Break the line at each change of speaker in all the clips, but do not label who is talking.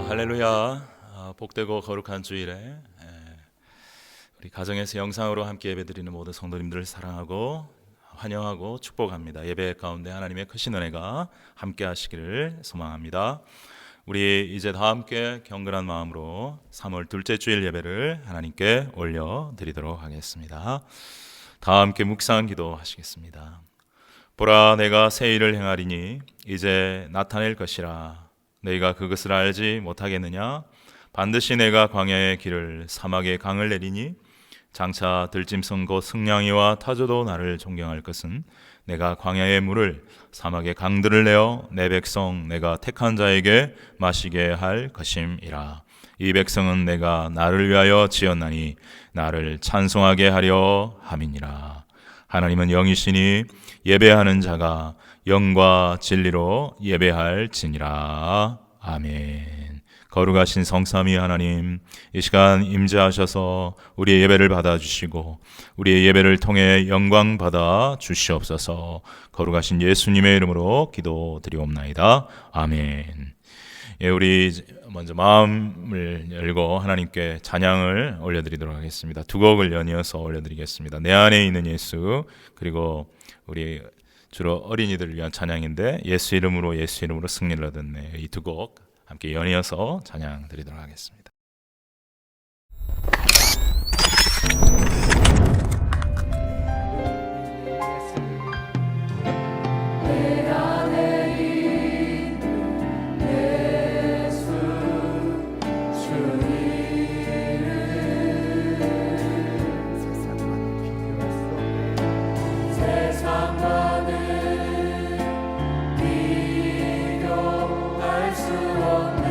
할렐루야. 복되고 거룩한 주일에 우리 가정에서 영상으로 함께 예배드리는 모든 성도님들을 사랑하고 환영하고 축복합니다. 예배 가운데 하나님의 크신 은혜가 함께 하시기를 소망합니다. 우리 이제 다 함께 경건한 마음으로 3월 둘째 주일 예배를 하나님께 올려드리도록 하겠습니다. 다 함께 묵상 기도하시겠습니다. 보라, 내가 새 일을 행하리니 이제 나타낼 것이라. 너희가 그것을 알지 못하겠느냐? 반드시 내가 광야의 길을 사막의 강을 내리니 장차 들짐승 곧 승냥이와 타조도 나를 존경할 것은 내가 광야의 물을 사막의 강들을 내어 내 백성 내가 택한 자에게 마시게 할 것임이라. 이 백성은 내가 나를 위하여 지었나니 나를 찬송하게 하려 함이니라. 하나님은 영이시니 예배하는 자가 영과 진리로 예배할지니라. 아멘. 거룩하신 성삼위 하나님, 이 시간 임재하셔서 우리의 예배를 받아주시고 우리의 예배를 통해 영광 받아 주시옵소서. 거룩하신 예수님의 이름으로 기도드리옵나이다. 아멘. 예, 우리 먼저 마음을 열고 하나님께 찬양을 올려드리도록 하겠습니다. 두 곡을 연이어서 올려드리겠습니다. 내 안에 있는 예수, 그리고 우리 주로 어린이들을 위한 찬양인데 예수 이름으로 승리를 얻었네. 이 두 곡 함께 연이어서 찬양 드리도록 하겠습니다.
비교할 수 없네.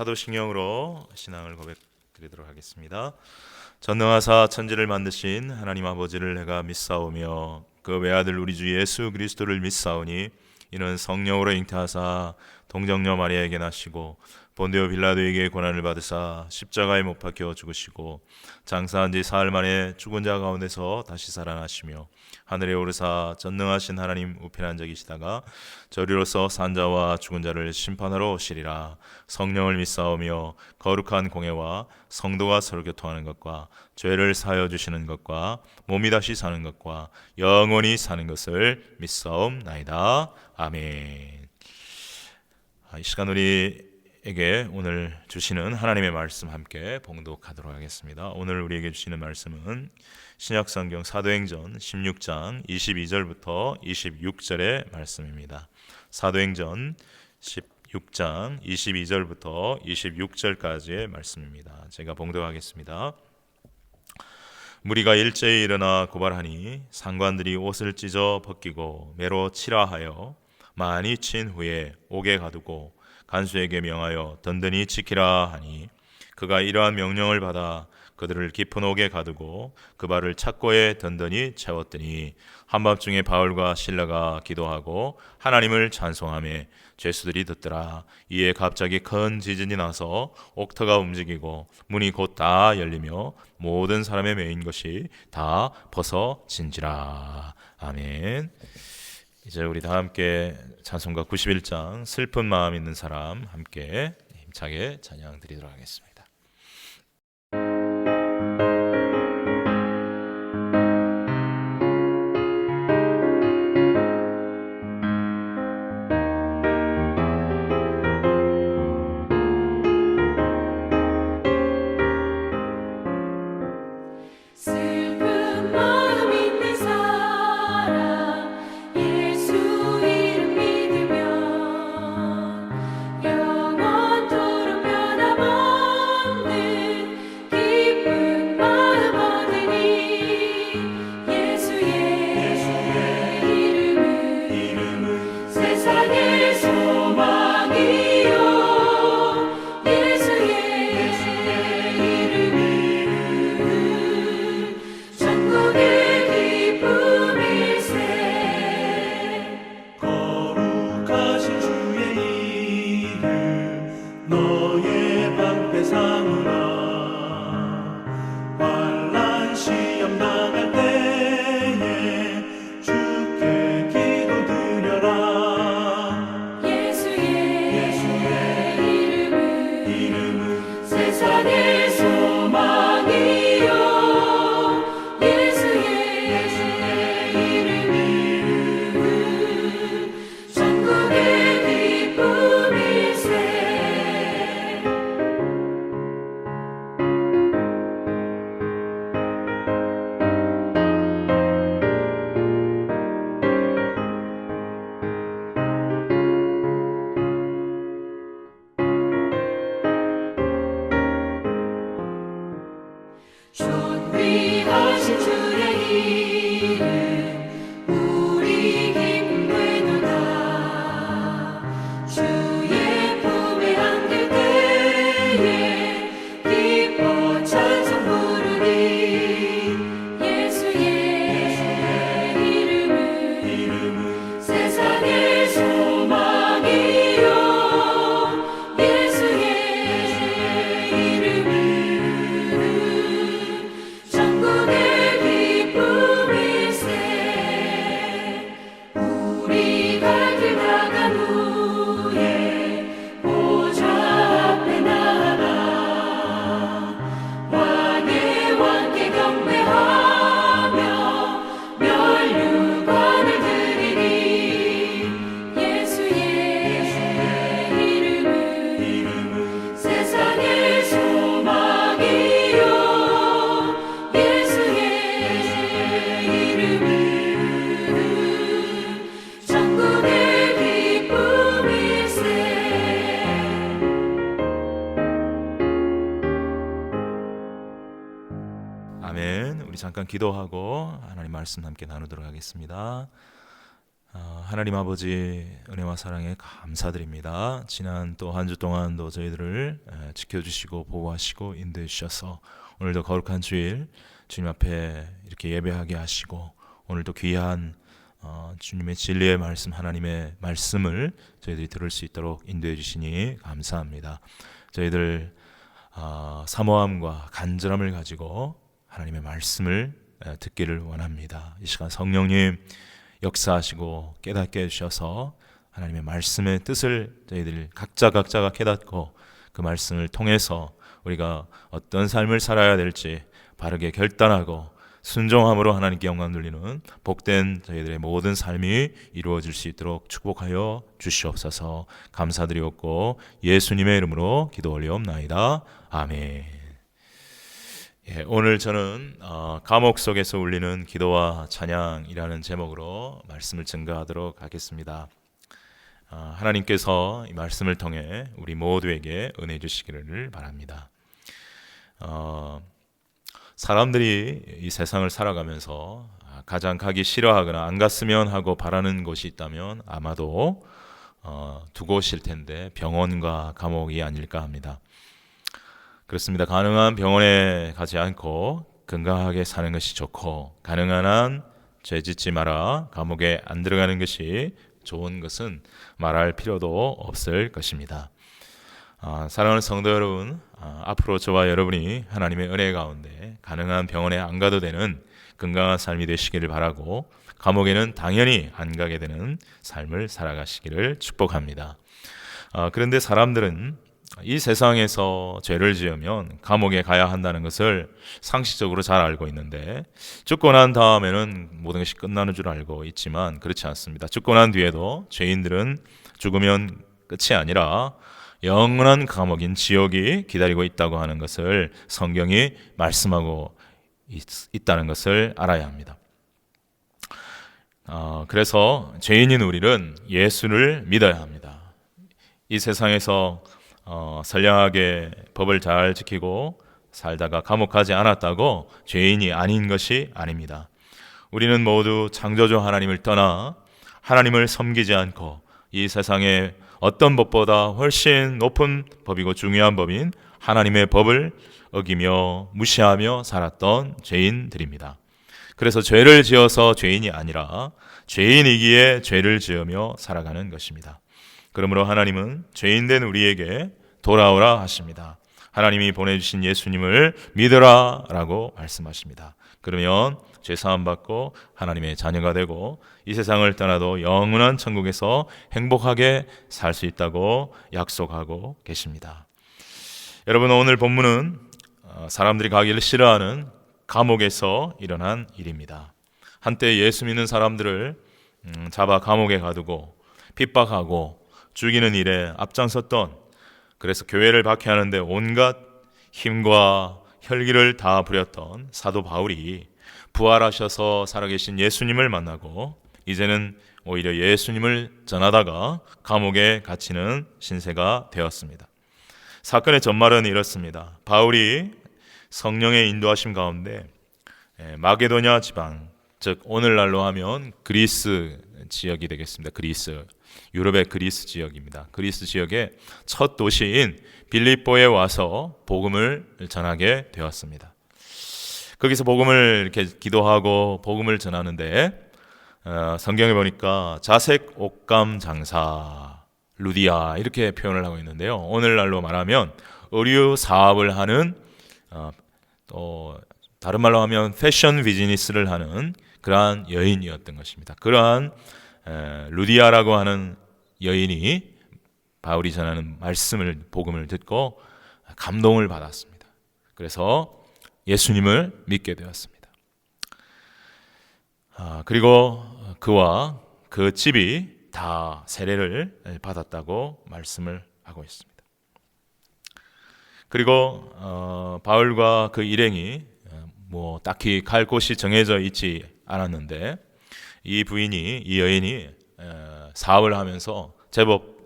사도신경으로 신앙을 고백드리도록 하겠습니다. 전능하사 천지를 만드신 하나님 아버지를 내가 믿사오며 그 외아들 우리 주 예수 그리스도를 믿사오니 이는 성령으로 잉태하사 동정녀 마리아에게 나시고 본디오 빌라도에게 고난을 받으사 십자가에 못 박혀 죽으시고 장사한 지 사흘 만에 죽은 자 가운데서 다시 살아나시며 하늘에 오르사 전능하신 하나님 우편에 앉아 계시다가 저리로서 산자와 죽은 자를 심판하러 오시리라. 성령을 믿사오며 거룩한 공예와 성도가 서로 교통하는 것과 죄를 사하여 주시는 것과 몸이 다시 사는 것과 영원히 사는 것을 믿사옵나이다. 아멘. 이 시간 우리에게 오늘 주시는 하나님의 말씀 함께 봉독하도록 하겠습니다. 오늘 우리에게 주시는 말씀은 신약성경 사도행전 16장 22절부터 26절의 말씀입니다. 사도행전 16장 22절부터 26절까지의 말씀입니다. 제가 봉독하겠습니다. 무리가 일제히 일어나 고발하니 상관들이 옷을 찢어 벗기고 매로 치라 하여 많이 친 후에 옥에 가두고 간수에게 명하여 든든히 지키라 하니 그가 이러한 명령을 받아 그들을 깊은 옥에 가두고 그 발을 착고에 든든히 채웠더니 한밤중에 바울과 실라가 기도하고 하나님을 찬송하며 죄수들이 듣더라. 이에 갑자기 큰 지진이 나서 옥터가 움직이고 문이 곧 다 열리며 모든 사람의 매인 것이 다 벗어진지라. 아멘. 이제 우리 다 함께 찬송가 91장 슬픈 마음 있는 사람 함께 힘차게 찬양 드리도록 하겠습니다. 아멘. 우리 잠깐 기도하고 하나님 말씀 함께 나누도록 하겠습니다. 하나님 아버지 은혜와 사랑에 감사드립니다. 지난 또 한 주 동안도 저희들을 지켜주시고 보호하시고 인도해 주셔서 오늘도 거룩한 주일 주님 앞에 이렇게 예배하게 하시고 오늘도 귀한 주님의 진리의 말씀, 하나님의 말씀을 저희들이 들을 수 있도록 인도해 주시니 감사합니다. 저희들 사모함과 간절함을 가지고 하나님의 말씀을 듣기를 원합니다. 이 시간 성령님 역사하시고 깨닫게 해주셔서 하나님의 말씀의 뜻을 저희들 각자가 깨닫고 그 말씀을 통해서 우리가 어떤 삶을 살아야 될지 바르게 결단하고 순종함으로 하나님께 영광 돌리는 복된 저희들의 모든 삶이 이루어질 수 있도록 축복하여 주시옵소서. 감사드리옵고 예수님의 이름으로 기도 올리옵나이다. 아멘. 오늘 저는 감옥 속에서 울리는 기도와 찬양이라는 제목으로 말씀을 증거하도록 하겠습니다. 하나님께서 이 말씀을 통해 우리 모두에게 은혜 주시기를 바랍니다. 사람들이 이 세상을 살아가면서 가장 가기 싫어하거나 안 갔으면 하고 바라는 곳이 있다면 아마도 두 곳일 텐데 병원과 감옥이 아닐까 합니다. 그렇습니다. 가능한 병원에 가지 않고 건강하게 사는 것이 좋고, 가능한 한 죄 짓지 마라, 감옥에 안 들어가는 것이 좋은 것은 말할 필요도 없을 것입니다. 사랑하는 성도 여러분, 앞으로 저와 여러분이 하나님의 은혜 가운데 가능한 병원에 안 가도 되는 건강한 삶이 되시기를 바라고, 감옥에는 당연히 안 가게 되는 삶을 살아가시기를 축복합니다. 그런데 사람들은 이 세상에서 죄를 지으면 감옥에 가야 한다는 것을 상식적으로 잘 알고 있는데, 죽고 난 다음에는 모든 것이 끝나는 줄 알고 있지만 그렇지 않습니다. 죽고 난 뒤에도 죄인들은 죽으면 끝이 아니라 영원한 감옥인 지옥이 기다리고 있다고 하는 것을 성경이 말씀하고 있다는 것을 알아야 합니다. 그래서 죄인인 우리는 예수를 믿어야 합니다. 이 세상에서 선량하게 법을 잘 지키고 살다가 감옥 가지 않았다고 죄인이 아닌 것이 아닙니다. 우리는 모두 창조주 하나님을 떠나 하나님을 섬기지 않고 이 세상에 어떤 법보다 훨씬 높은 법이고 중요한 법인 하나님의 법을 어기며 무시하며 살았던 죄인들입니다. 그래서 죄를 지어서 죄인이 아니라 죄인이기에 죄를 지으며 살아가는 것입니다. 그러므로 하나님은 죄인된 우리에게 돌아오라 하십니다. 하나님이 보내주신 예수님을 믿으라 라고 말씀하십니다. 그러면 죄사함 받고 하나님의 자녀가 되고 이 세상을 떠나도 영원한 천국에서 행복하게 살 수 있다고 약속하고 계십니다. 여러분, 오늘 본문은 사람들이 가기를 싫어하는 감옥에서 일어난 일입니다. 한때 예수 믿는 사람들을 잡아 감옥에 가두고 핍박하고 죽이는 일에 앞장섰던, 그래서 교회를 박해하는데 온갖 힘과 혈기를 다 부렸던 사도 바울이 부활하셔서 살아계신 예수님을 만나고 이제는 오히려 예수님을 전하다가 감옥에 갇히는 신세가 되었습니다. 사건의 전말은 이렇습니다. 바울이 성령의 인도하심 가운데 마게도냐 지방, 즉 오늘날로 하면 그리스 지역이 되겠습니다. 그리스, 유럽의 그리스 지역입니다. 그리스 지역의 첫 도시인 빌립보에 와서 복음을 전하게 되었습니다. 거기서 복음을 이렇게 기도하고 복음을 전하는데 성경에 보니까 자색 옷감 장사 루디아 이렇게 표현을 하고 있는데요. 오늘날로 말하면 의류 사업을 하는, 또 다른 말로 하면 패션 비즈니스를 하는 그러한 여인이었던 것입니다. 그러한 루디아라고 하는 여인이 바울이 전하는 말씀을, 복음을 듣고 감동을 받았습니다. 그래서 예수님을 믿게 되었습니다. 그리고 그와 그 집이 다 세례를 받았다고 말씀을 하고 있습니다. 그리고 바울과 그 일행이 딱히 갈 곳이 정해져 있지 않았는데 이 부인이, 이 여인이 사업을 하면서 제법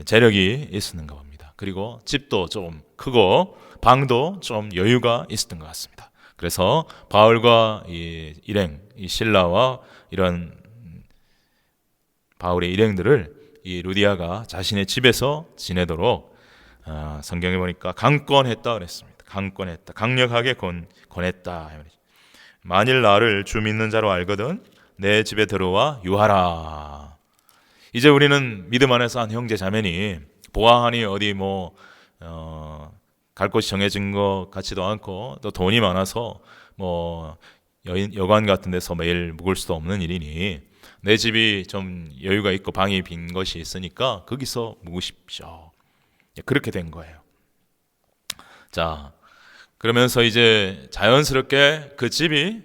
재력이 있었는가 봅니다. 그리고 집도 좀 크고 방도 좀 여유가 있었던 것 같습니다. 그래서 바울과 이 일행, 이 실라와 이런 바울의 일행들을 이 루디아가 자신의 집에서 지내도록 성경에 보니까 강권했다 그랬습니다. 강권했다, 강력하게 권했다. 만일 나를 주 믿는 자로 알거든 내 집에 들어와 유하라. 이제 우리는 믿음 안에서 한 형제 자매니 보아하니 어디 갈 곳이 정해진 것 같지도 않고 또 돈이 많아서 여관 같은 데서 매일 묵을 수도 없는 일이니 내 집이 좀 여유가 있고 방이 빈 것이 있으니까 거기서 묵으십시오. 그렇게 된 거예요. 자, 그러면서 이제 자연스럽게 그 집이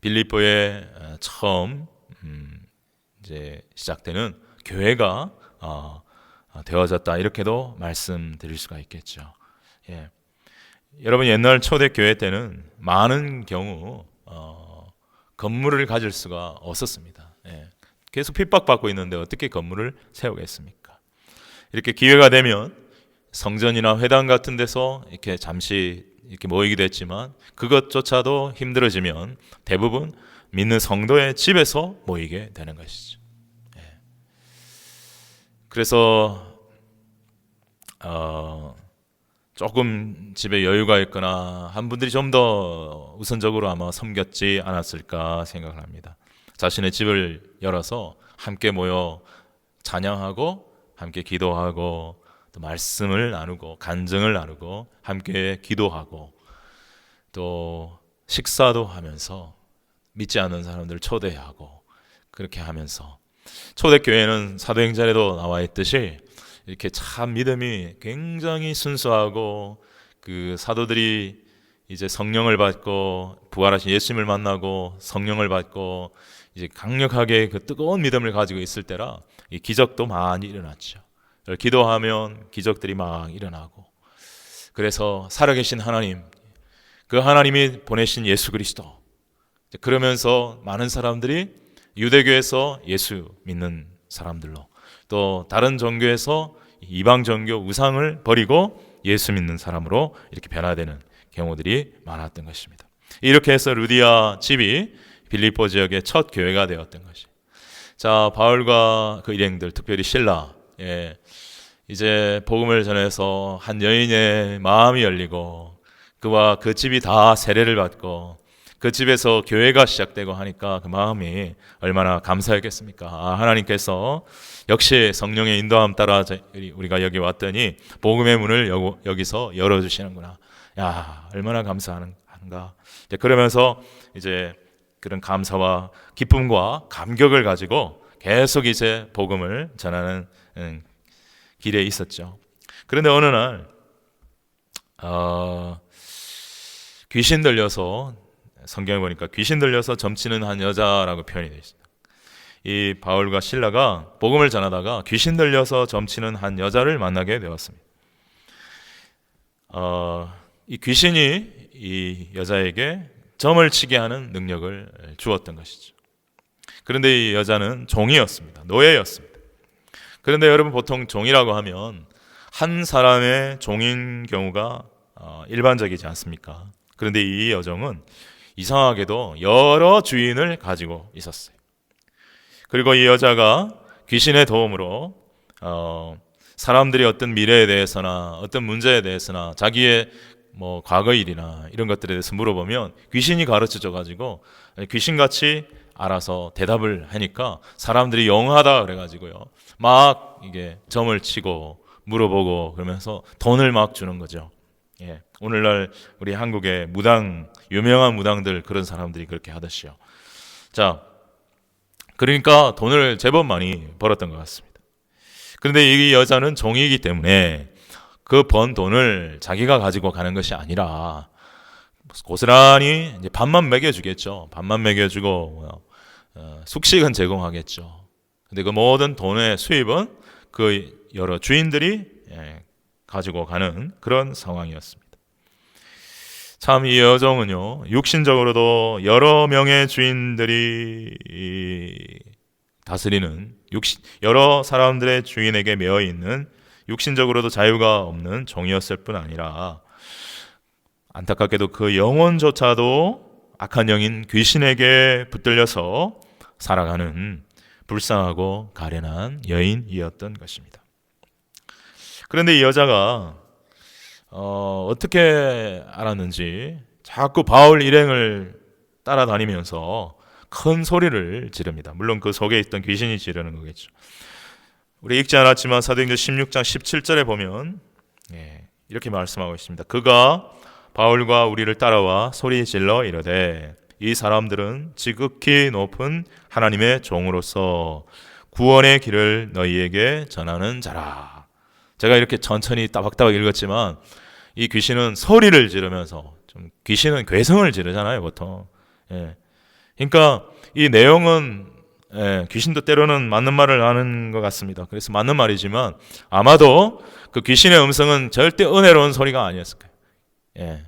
빌립보에 처음 이제 시작되는 교회가 되어졌다, 이렇게도 말씀드릴 수가 있겠죠. 여러분, 옛날 초대교회 때는 많은 경우 건물을 가질 수가 없었습니다. 계속 핍박받고 있는데 어떻게 건물을 세우겠습니까? 이렇게 기회가 되면 성전이나 회당 같은 데서 이렇게 잠시 이렇게 모이기도 했지만 그것조차도 힘들어지면 대부분 믿는 성도의 집에서 모이게 되는 것이죠. 그래서 조금 집에 여유가 있거나 한 분들이 좀 더 우선적으로 아마 섬겼지 않았을까 생각을 합니다. 자신의 집을 열어서 함께 모여 찬양하고 함께 기도하고 또 말씀을 나누고 간증을 나누고 함께 기도하고 또 식사도 하면서 믿지 않는 사람들을 초대하고 그렇게 하면서, 초대교회는 사도행전에도 나와 있듯이 이렇게 참 믿음이 굉장히 순수하고 그 사도들이 이제 성령을 받고 부활하신 예수님을 만나고 성령을 받고 이제 강력하게 그 뜨거운 믿음을 가지고 있을 때라 이 기적도 많이 일어났죠. 기도하면 기적들이 막 일어나고, 그래서 살아계신 하나님, 그 하나님이 보내신 예수 그리스도, 그러면서 많은 사람들이 유대교에서 예수 믿는 사람들로, 또 다른 종교에서 이방 종교 우상을 버리고 예수 믿는 사람으로 이렇게 변화되는 경우들이 많았던 것입니다. 이렇게 해서 루디아 집이 빌립보 지역의 첫 교회가 되었던 것이. 자, 바울과 그 일행들, 특별히 실라, 이제 복음을 전해서 한 여인의 마음이 열리고 그와 그 집이 다 세례를 받고 그 집에서 교회가 시작되고 하니까 그 마음이 얼마나 감사했겠습니까? 하나님께서 역시 성령의 인도함 따라 우리가 여기 왔더니 복음의 문을 여기서 열어주시는구나. 야, 얼마나 감사한가. 그러면서 이제 그런 감사와 기쁨과 감격을 가지고 계속 이제 복음을 전하는 길에 있었죠. 그런데 어느 날 귀신 들려서, 성경에 보니까 귀신 들려서 점치는 한 여자라고 표현이 되어 있습니다. 이 바울과 실라가 복음을 전하다가 귀신 들려서 점치는 한 여자를 만나게 되었습니다. 이 귀신이 이 여자에게 점을 치게 하는 능력을 주었던 것이죠. 그런데 이 여자는 종이었습니다. 노예였습니다. 그런데 여러분, 보통 종이라고 하면 한 사람의 종인 경우가 일반적이지 않습니까? 그런데 이 여종은 이상하게도 여러 주인을 가지고 있었어요. 그리고 이 여자가 귀신의 도움으로 사람들이 어떤 미래에 대해서나 어떤 문제에 대해서나 자기의 과거 일이나 이런 것들에 대해서 물어보면 귀신이 가르쳐줘 가지고 귀신같이 알아서 대답을 하니까 사람들이 영하다 그래가지고요, 막 이게 점을 치고 물어보고 그러면서 돈을 막 주는 거죠. 오늘날 우리 한국의 유명한 무당들, 그런 사람들이 그렇게 하듯이요. 자, 그러니까 돈을 제법 많이 벌었던 것 같습니다. 그런데 이 여자는 종이기 때문에 그 번 돈을 자기가 가지고 가는 것이 아니라 고스란히 이제 밥만 먹여주겠죠. 밥만 먹여주고 숙식은 제공하겠죠. 근데 그 모든 돈의 수입은 그 여러 주인들이 가지고 가는 그런 상황이었습니다. 참, 이 여종은요, 육신적으로도 여러 명의 주인들이 다스리는 여러 사람들의 주인에게 매여 있는 육신적으로도 자유가 없는 종이었을 뿐 아니라 안타깝게도 그 영혼조차도 악한 영인 귀신에게 붙들려서 살아가는 불쌍하고 가련한 여인이었던 것입니다. 그런데 이 여자가 어떻게 알았는지 자꾸 바울 일행을 따라다니면서 큰 소리를 지릅니다. 물론 그 속에 있던 귀신이 지르는 거겠죠. 우리 읽지 않았지만 사도행전 16장 17절에 보면 이렇게 말씀하고 있습니다. 그가 바울과 우리를 따라와 소리 질러 이르되 이 사람들은 지극히 높은 하나님의 종으로서 구원의 길을 너희에게 전하는 자라. 제가 이렇게 천천히 따박따박 읽었지만 이 귀신은 소리를 지르면서, 귀신은 괴성을 지르잖아요 보통. 그러니까 이 내용은 귀신도 때로는 맞는 말을 하는 것 같습니다. 그래서 맞는 말이지만 아마도 그 귀신의 음성은 절대 은혜로운 소리가 아니었을 거예요.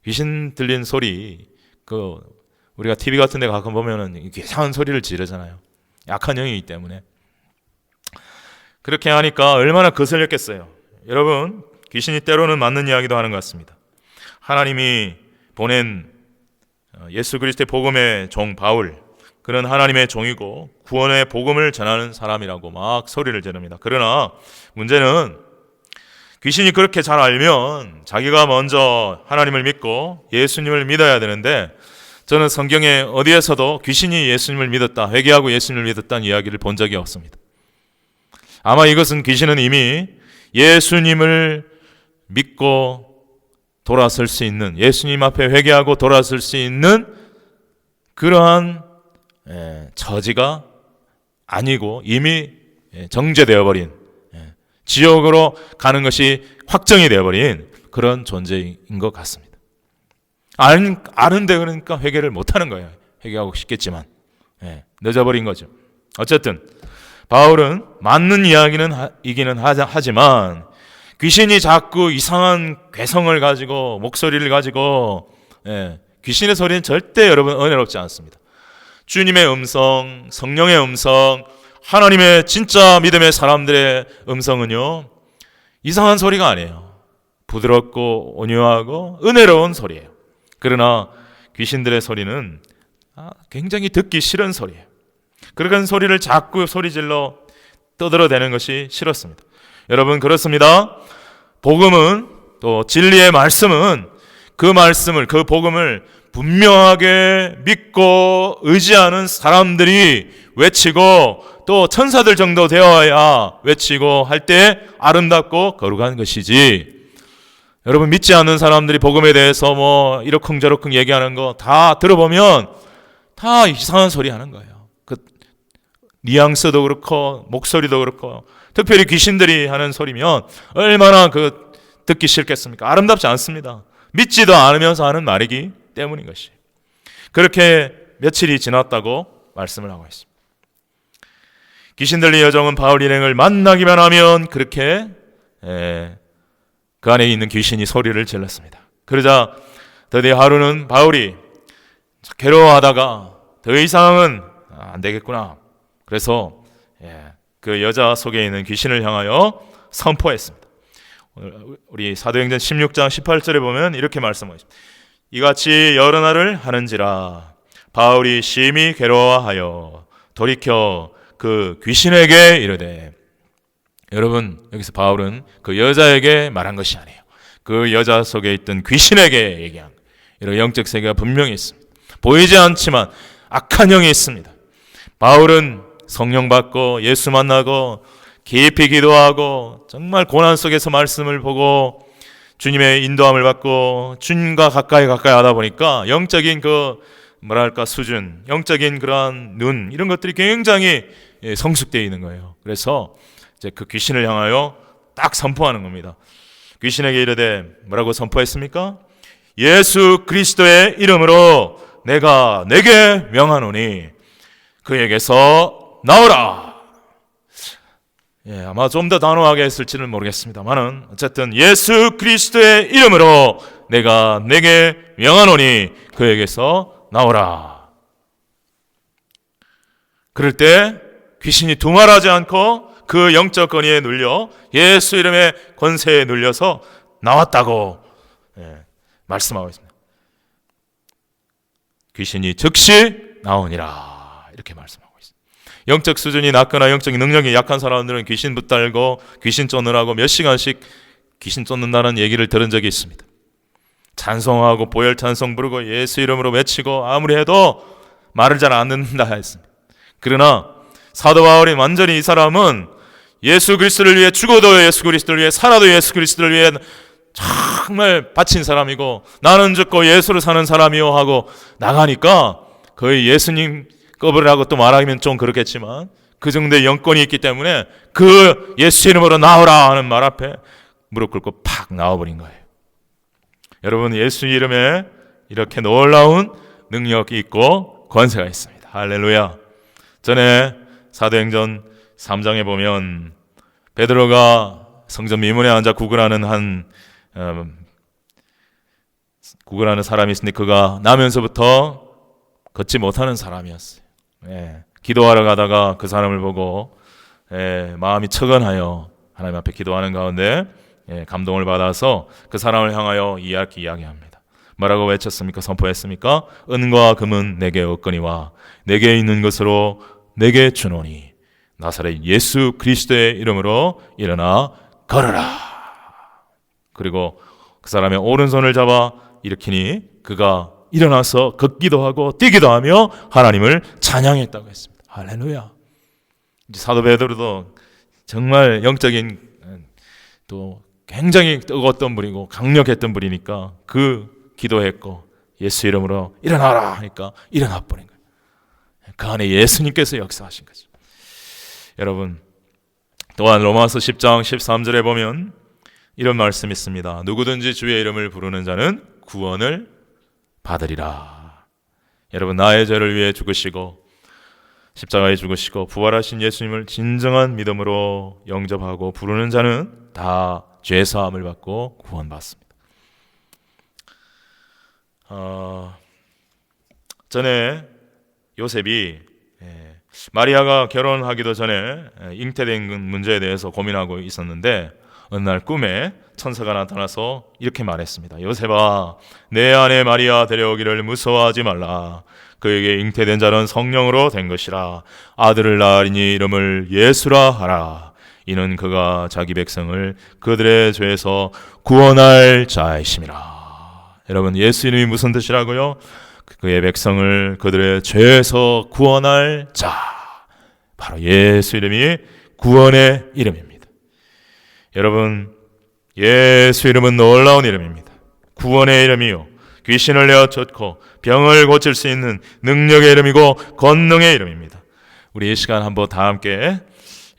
귀신 들린 소리, 우리가 TV 같은 데 가끔 보면은 이상한 소리를 지르잖아요. 약한 영이기 때문에. 그렇게 하니까 얼마나 거슬렸겠어요. 여러분, 귀신이 때로는 맞는 이야기도 하는 것 같습니다. 하나님이 보낸 예수 그리스도의 복음의 종 바울, 그는 하나님의 종이고 구원의 복음을 전하는 사람이라고 막 소리를 지릅니다. 그러나 문제는 귀신이 그렇게 잘 알면 자기가 먼저 하나님을 믿고 예수님을 믿어야 되는데, 저는 성경에 어디에서도 귀신이 예수님을 믿었다, 회개하고 예수님을 믿었다는 이야기를 본 적이 없습니다. 아마 이것은 귀신은 이미 예수님을 믿고 돌아설 수 있는, 예수님 앞에 회개하고 돌아설 수 있는 그러한 처지가 아니고 이미 정죄되어 버린, 지옥으로 가는 것이 확정이 되어버린 그런 존재인 것 같습니다. 아는데 그러니까 회개를 못하는 거예요. 회개하고 싶겠지만 늦어버린 거죠. 어쨌든 바울은 맞는 이기는 하지만 귀신이 자꾸 이상한 괴성을 가지고 목소리를 가지고, 귀신의 소리는 절대 여러분 은혜롭지 않습니다. 주님의 음성, 성령의 음성, 하나님의 진짜 믿음의 사람들의 음성은요, 이상한 소리가 아니에요. 부드럽고 온유하고 은혜로운 소리예요. 그러나 귀신들의 소리는 굉장히 듣기 싫은 소리예요. 그런 소리를 자꾸 소리질러 떠들어대는 것이 싫었습니다. 여러분, 그렇습니다. 복음은, 또 진리의 말씀은 그 복음을 분명하게 믿고 의지하는 사람들이 외치고, 또 천사들 정도 되어야 외치고 할 때 아름답고 거룩한 것이지, 여러분 믿지 않는 사람들이 복음에 대해서 이러쿵저러쿵 얘기하는 거 다 들어보면 다 이상한 소리 하는 거예요. 그 뉘앙스도 그렇고 목소리도 그렇고, 특별히 귀신들이 하는 소리면 얼마나 듣기 싫겠습니까? 아름답지 않습니다. 믿지도 않으면서 하는 말이기 때문인 것이. 그렇게 며칠이 지났다고 말씀을 하고 있습니다. 귀신 들린 여종은 바울 일행을 만나기만 하면 그렇게 그 안에 있는 귀신이 소리를 질렀습니다. 그러자 드디어 하루는 바울이 괴로워하다가 더 이상은 안 되겠구나, 그래서 그 여자 속에 있는 귀신을 향하여 선포했습니다. 우리 사도행전 16장 18절에 보면 이렇게 말씀하고 있습니다. 이같이 여러 날을 하는지라 바울이 심히 괴로워하여 돌이켜 그 귀신에게 이르되, 여러분 여기서 바울은 그 여자에게 말한 것이 아니에요. 그 여자 속에 있던 귀신에게 얘기한, 이런 영적 세계가 분명히 있습니다. 보이지 않지만 악한 영이 있습니다. 바울은 성령 받고 예수 만나고 깊이 기도하고 정말 고난 속에서 말씀을 보고 주님의 인도함을 받고 주님과 가까이 하다 보니까 영적인 수준, 영적인 그러한 눈, 이런 것들이 굉장히 성숙되어 있는 거예요. 그래서 이제 그 귀신을 향하여 딱 선포하는 겁니다. 귀신에게 이르되 뭐라고 선포했습니까? 예수 그리스도의 이름으로 내가 내게 명하노니 그에게서 나오라. 아마 좀 더 단호하게 했을지는 모르겠습니다만은 어쨌든 예수 그리스도의 이름으로 내가 내게 명하노니 그에게서 나오라. 그럴 때 귀신이 두말하지 않고 그 영적 권위에 눌려 예수 이름의 권세에 눌려서 나왔다고 말씀하고 있습니다. 귀신이 즉시 나오니라, 이렇게 말씀하고 있습니다. 영적 수준이 낮거나 영적 능력이 약한 사람들은 귀신 붙들고 귀신 쫓느라고 몇 시간씩 귀신 쫓는다는 얘기를 들은 적이 있습니다. 찬송하고 보혈 찬송 부르고 예수 이름으로 외치고 아무리 해도 말을 잘 안 듣는다 했습니다. 그러나 사도 바울이 완전히 이 사람은 예수 그리스도를 위해 죽어도 예수 그리스도를 위해 살아도 예수 그리스도를 위해 정말 바친 사람이고 나는 죽고 예수를 사는 사람이요 하고 나가니까 거의 예수님 꺼버리라고 또 말하면 좀 그렇겠지만 그 정도의 영권이 있기 때문에 그 예수 이름으로 나오라 하는 말 앞에 무릎 꿇고 팍 나와버린 거예요. 여러분, 예수 이름에 이렇게 놀라운 능력이 있고 권세가 있습니다. 할렐루야. 전에 사도행전 3장에 보면 베드로가 성전 미문에 앉아 구걸하는 구걸하는 사람이 있는데 그가 나면서부터 걷지 못하는 사람이었어요. 기도하러 가다가 그 사람을 보고 마음이 처근하여 하나님 앞에 기도하는 가운데 감동을 받아서 그 사람을 향하여 이렇게 이야기합니다. 뭐라고 외쳤습니까? 선포했습니까? 은과 금은 내게 없거니와 내게 있는 것으로 내게 주노니 나사렛 예수 그리스도의 이름으로 일어나 걸어라. 그리고 그 사람의 오른손을 잡아 일으키니 그가 일어나서 걷기도 하고 뛰기도 하며 하나님을 찬양했다고 했습니다. 할렐루야. 사도 베드로도 정말 영적인 또 굉장히 뜨거웠던 분이고 강력했던 분이니까 그 기도했고 예수 이름으로 일어나라 하니까 일어나 버린 거예요. 그 안에 예수님께서 역사하신 거죠. 여러분, 또한 로마서 10장 13절에 보면 이런 말씀이 있습니다. 누구든지 주의 이름을 부르는 자는 구원을 받으리라. 여러분, 나의 죄를 위해 죽으시고 십자가에 죽으시고 부활하신 예수님을 진정한 믿음으로 영접하고 부르는 자는 다 죄사함을 받고 구원받습니다. 전에 요셉이 마리아가 결혼하기도 전에 잉태된 문제에 대해서 고민하고 있었는데 어느 날 꿈에 천사가 나타나서 이렇게 말했습니다. 요셉아, 내 아내 마리아 데려오기를 무서워하지 말라. 그에게 잉태된 자는 성령으로 된 것이라. 아들을 낳으리니 이름을 예수라 하라. 이는 그가 자기 백성을 그들의 죄에서 구원할 자이심이라. 여러분, 예수 이름이 무슨 뜻이라고요? 그의 백성을 그들의 죄에서 구원할 자. 바로 예수 이름이 구원의 이름입니다. 여러분, 예수 이름은 놀라운 이름입니다. 구원의 이름이요, 귀신을 내어 쫓고 병을 고칠 수 있는 능력의 이름이고 권능의 이름입니다. 우리 이 시간 한번 다 함께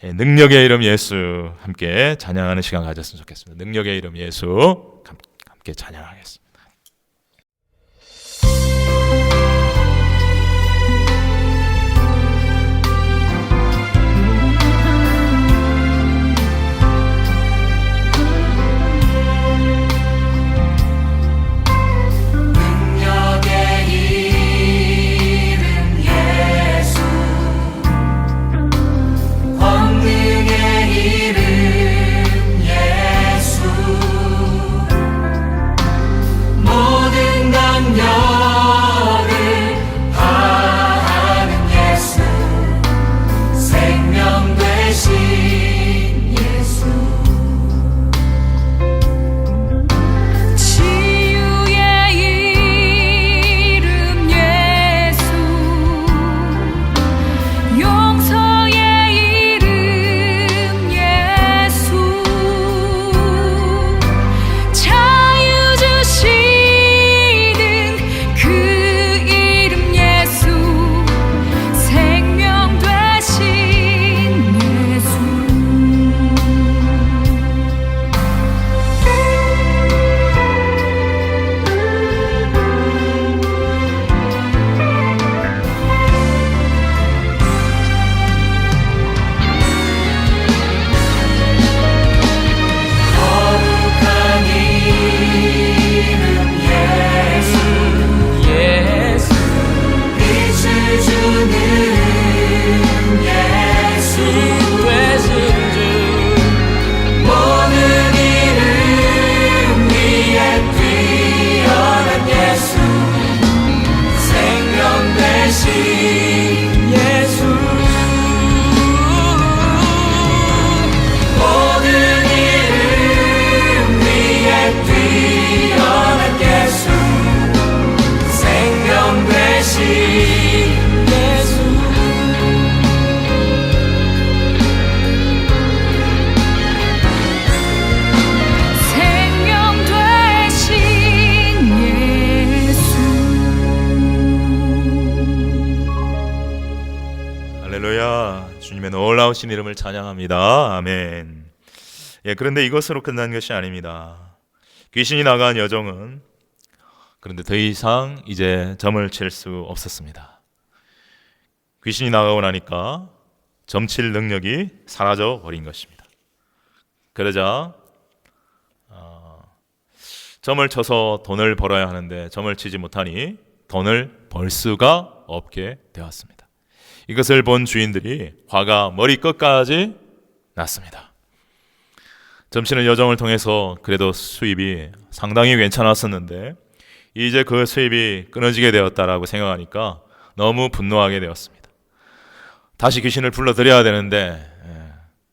능력의 이름 예수 함께 찬양하는 시간 가졌으면 좋겠습니다. 능력의 이름 예수 함께 찬양하겠습니다. 하나님의 놀라우신 이름을 찬양합니다. 아멘. 예, 그런데 이것으로 끝난 것이 아닙니다. 귀신이 나간 여종은 그런데 더 이상 이제 점을 칠 수 없었습니다. 귀신이 나가고 나니까 점칠 능력이 사라져 버린 것입니다. 그러자 점을 쳐서 돈을 벌어야 하는데 점을 치지 못하니 돈을 벌 수가 없게 되었습니다. 이것을 본 주인들이 화가 머리끝까지 났습니다. 점치는 여정을 통해서 그래도 수입이 상당히 괜찮았었는데 이제 그 수입이 끊어지게 되었다라고 생각하니까 너무 분노하게 되었습니다. 다시 귀신을 불러들여야 되는데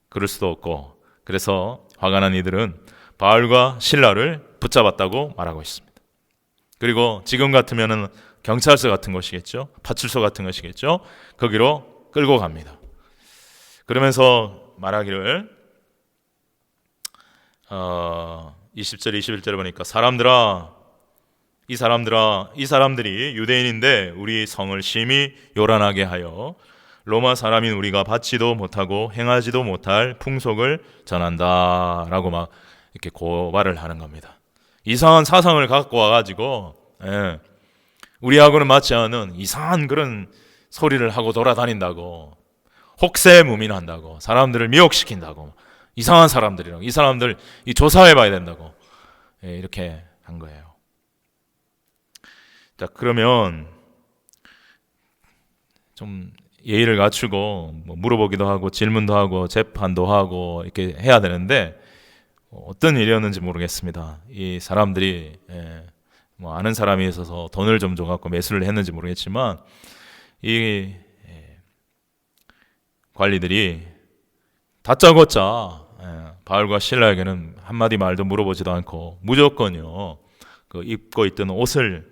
그럴 수도 없고, 그래서 화가 난 이들은 바알과 실라를 붙잡았다고 말하고 있습니다. 그리고 지금 같으면은 경찰서 같은 것이겠죠, 파출소 같은 것이겠죠, 거기로 끌고 갑니다. 그러면서 말하기를 20절 21절에 보니까 이 사람들이 유대인인데 우리 성을 심히 요란하게 하여 로마 사람인 우리가 받지도 못하고 행하지도 못할 풍속을 전한다라고 막 이렇게 고발을 하는 겁니다. 이상한 사상을 갖고 와가지고 우리하고는 맞지 않은 이상한 그런 소리를 하고 돌아다닌다고, 혹세무민한다고, 사람들을 미혹시킨다고, 이상한 사람들이라고, 이 사람들 조사해봐야 된다고 이렇게 한 거예요. 자, 그러면 좀 예의를 갖추고 뭐 물어보기도 하고 질문도 하고 재판도 하고 이렇게 해야 되는데 어떤 일이었는지 모르겠습니다. 이 사람들이 뭐 아는 사람이 있어서 돈을 좀 줘갖고 매수를 했는지 모르겠지만 이 관리들이 다짜고짜 바울과 실라에게는 한마디 말도 물어보지도 않고 무조건요 그 입고 있던 옷을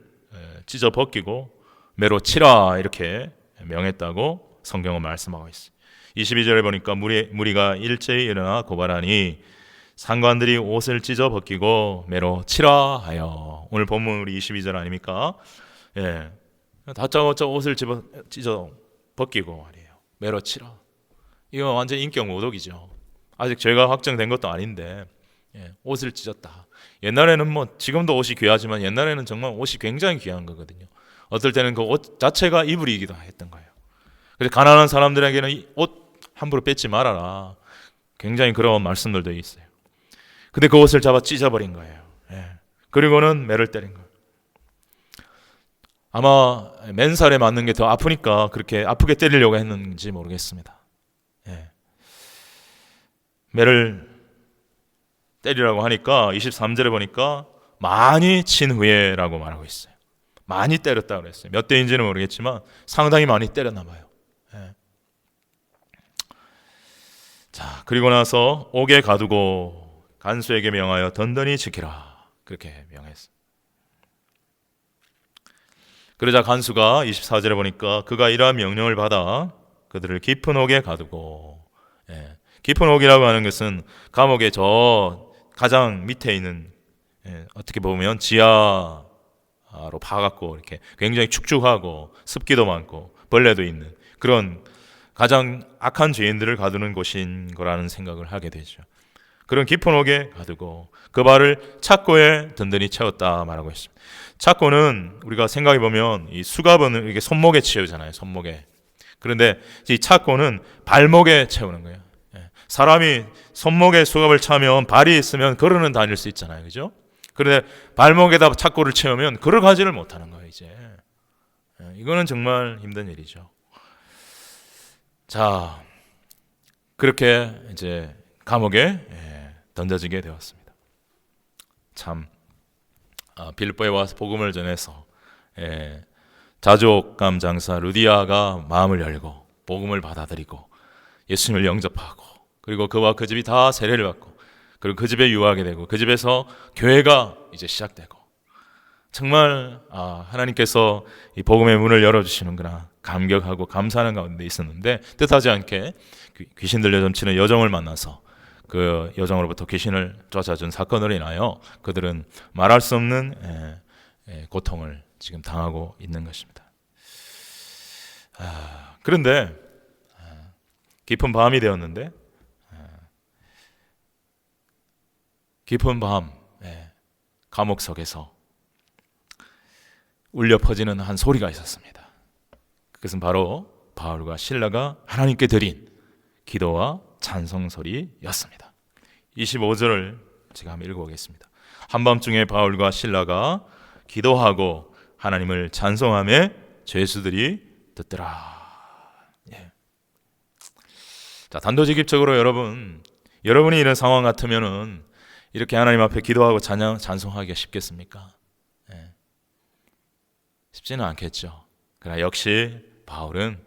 찢어 벗기고 매로 치라 이렇게 명했다고 성경은 말씀하고 있어요. 22절에 보니까 무리가 일제히 일어나 고발하니 상관들이 옷을 찢어 벗기고 매로 치라 하여, 오늘 본문 우리 22절 아닙니까? 예, 다짜고짜 옷을 찢어 벗기고 말이에요. 매로 치라. 이거 완전 인격 모독이죠. 아직 죄가 확정된 것도 아닌데 옷을 찢었다. 옛날에는 뭐 지금도 옷이 귀하지만 옛날에는 정말 옷이 굉장히 귀한 거거든요. 어떨 때는 그 옷 자체가 이불이기도 했던 거예요. 그래서 가난한 사람들에게는 이 옷 함부로 뺏지 말아라, 굉장히 그런 말씀들도 있어요. 근데 그 옷을 잡아 찢어버린 거예요. 그리고는 매를 때린 거예요. 아마 맨살에 맞는 게 더 아프니까 그렇게 아프게 때리려고 했는지 모르겠습니다. 매를 때리라고 하니까 23절에 보니까 많이 친 후에라고 말하고 있어요. 많이 때렸다고 그랬어요. 몇 대인지는 모르겠지만 상당히 많이 때렸나 봐요. 자, 그리고 나서 옥에 가두고 간수에게 명하여 든든히 지키라, 그렇게 명했어요. 그러자 간수가 24절에 보니까 그가 이러한 명령을 받아 그들을 깊은 옥에 가두고, 깊은 옥이라고 하는 것은 감옥의 저 가장 밑에 있는 어떻게 보면 지하로 파갖고 이렇게 굉장히 축축하고 습기도 많고 벌레도 있는 그런 가장 악한 죄인들을 가두는 곳인 거라는 생각을 하게 되죠. 그런 깊은 옥에 가두고 그 발을 착고에 든든히 채웠다 말하고 있습니다. 착고는 우리가 생각해 보면 이 수갑은 이게 손목에 채우잖아요. 손목에. 그런데 이 착고는 발목에 채우는 거예요. 사람이 손목에 수갑을 차면 발이 있으면 걸어는 다닐 수 있잖아요, 그죠? 그런데 발목에다 착고를 채우면 걸어가지를 못하는 거예요, 이제. 이거는 정말 힘든 일이죠. 자, 그렇게 이제 감옥에 던져지게 되었습니다. 참 빌보에 와서 복음을 전해서 자족감 장사 루디아가 마음을 열고 복음을 받아들이고 예수님을 영접하고, 그리고 그와 그 집이 다 세례를 받고, 그리고 그 집에 유하게 되고, 그 집에서 교회가 이제 시작되고, 정말 하나님께서 이 복음의 문을 열어주시는구나 감격하고 감사하는 가운데 있었는데, 뜻하지 않게 귀신 들려 점치는 여종을 만나서 그 여종으로부터 귀신을 쫓아준 사건으로 인하여 그들은 말할 수 없는 고통을 지금 당하고 있는 것입니다. 그런데 깊은 밤이 되었는데 깊은 밤 감옥석에서 울려 퍼지는 한 소리가 있었습니다. 그것은 바로 바울과 실라가 하나님께 드린 기도와 찬송 소리였습니다. 25절을 제가 한번 읽어보겠습니다. 한밤중에 바울과 실라가 기도하고 하나님을 찬송하며 죄수들이 듣더라. 자, 단도직입적으로 여러분이 이런 상황 같으면은 이렇게 하나님 앞에 기도하고 찬송하기가 쉽겠습니까? 쉽지는 않겠죠. 그러나 역시 바울은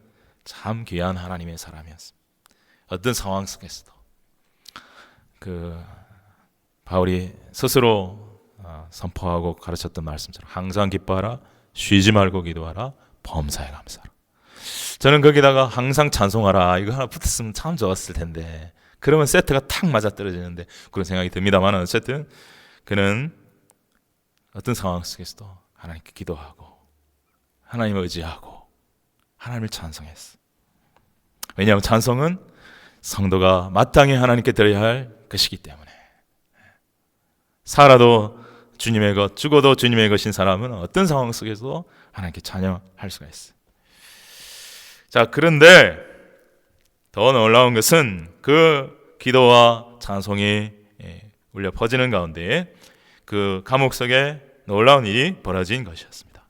참 귀한 하나님의 사람이었습니다. 어떤 상황 속에서도 바울이 스스로 선포하고 가르쳤던 말씀처럼 항상 기뻐하라, 쉬지 말고 기도하라, 범사에 감사하라. 저는 거기다가 항상 찬송하라 이거 하나 붙었으면 참 좋았을 텐데, 그러면 세트가 탁 맞아떨어지는데 그런 생각이 듭니다만, 어쨌든 그는 어떤 상황 속에서도 하나님께 기도하고 하나님을 의지하고 하나님을 찬송했어. 왜냐하면 찬송은 성도가 마땅히 하나님께 드려야 할 것이기 때문에. 살아도 주님의 것, 죽어도 주님의 것인 사람은 어떤 상황 속에서도 하나님께 찬양할 수가 있어요. 자, 그런데 더 놀라운 것은 그 기도와 찬송이 울려 퍼지는 가운데 그 감옥 속에 놀라운 일이 벌어진 것이었습니다.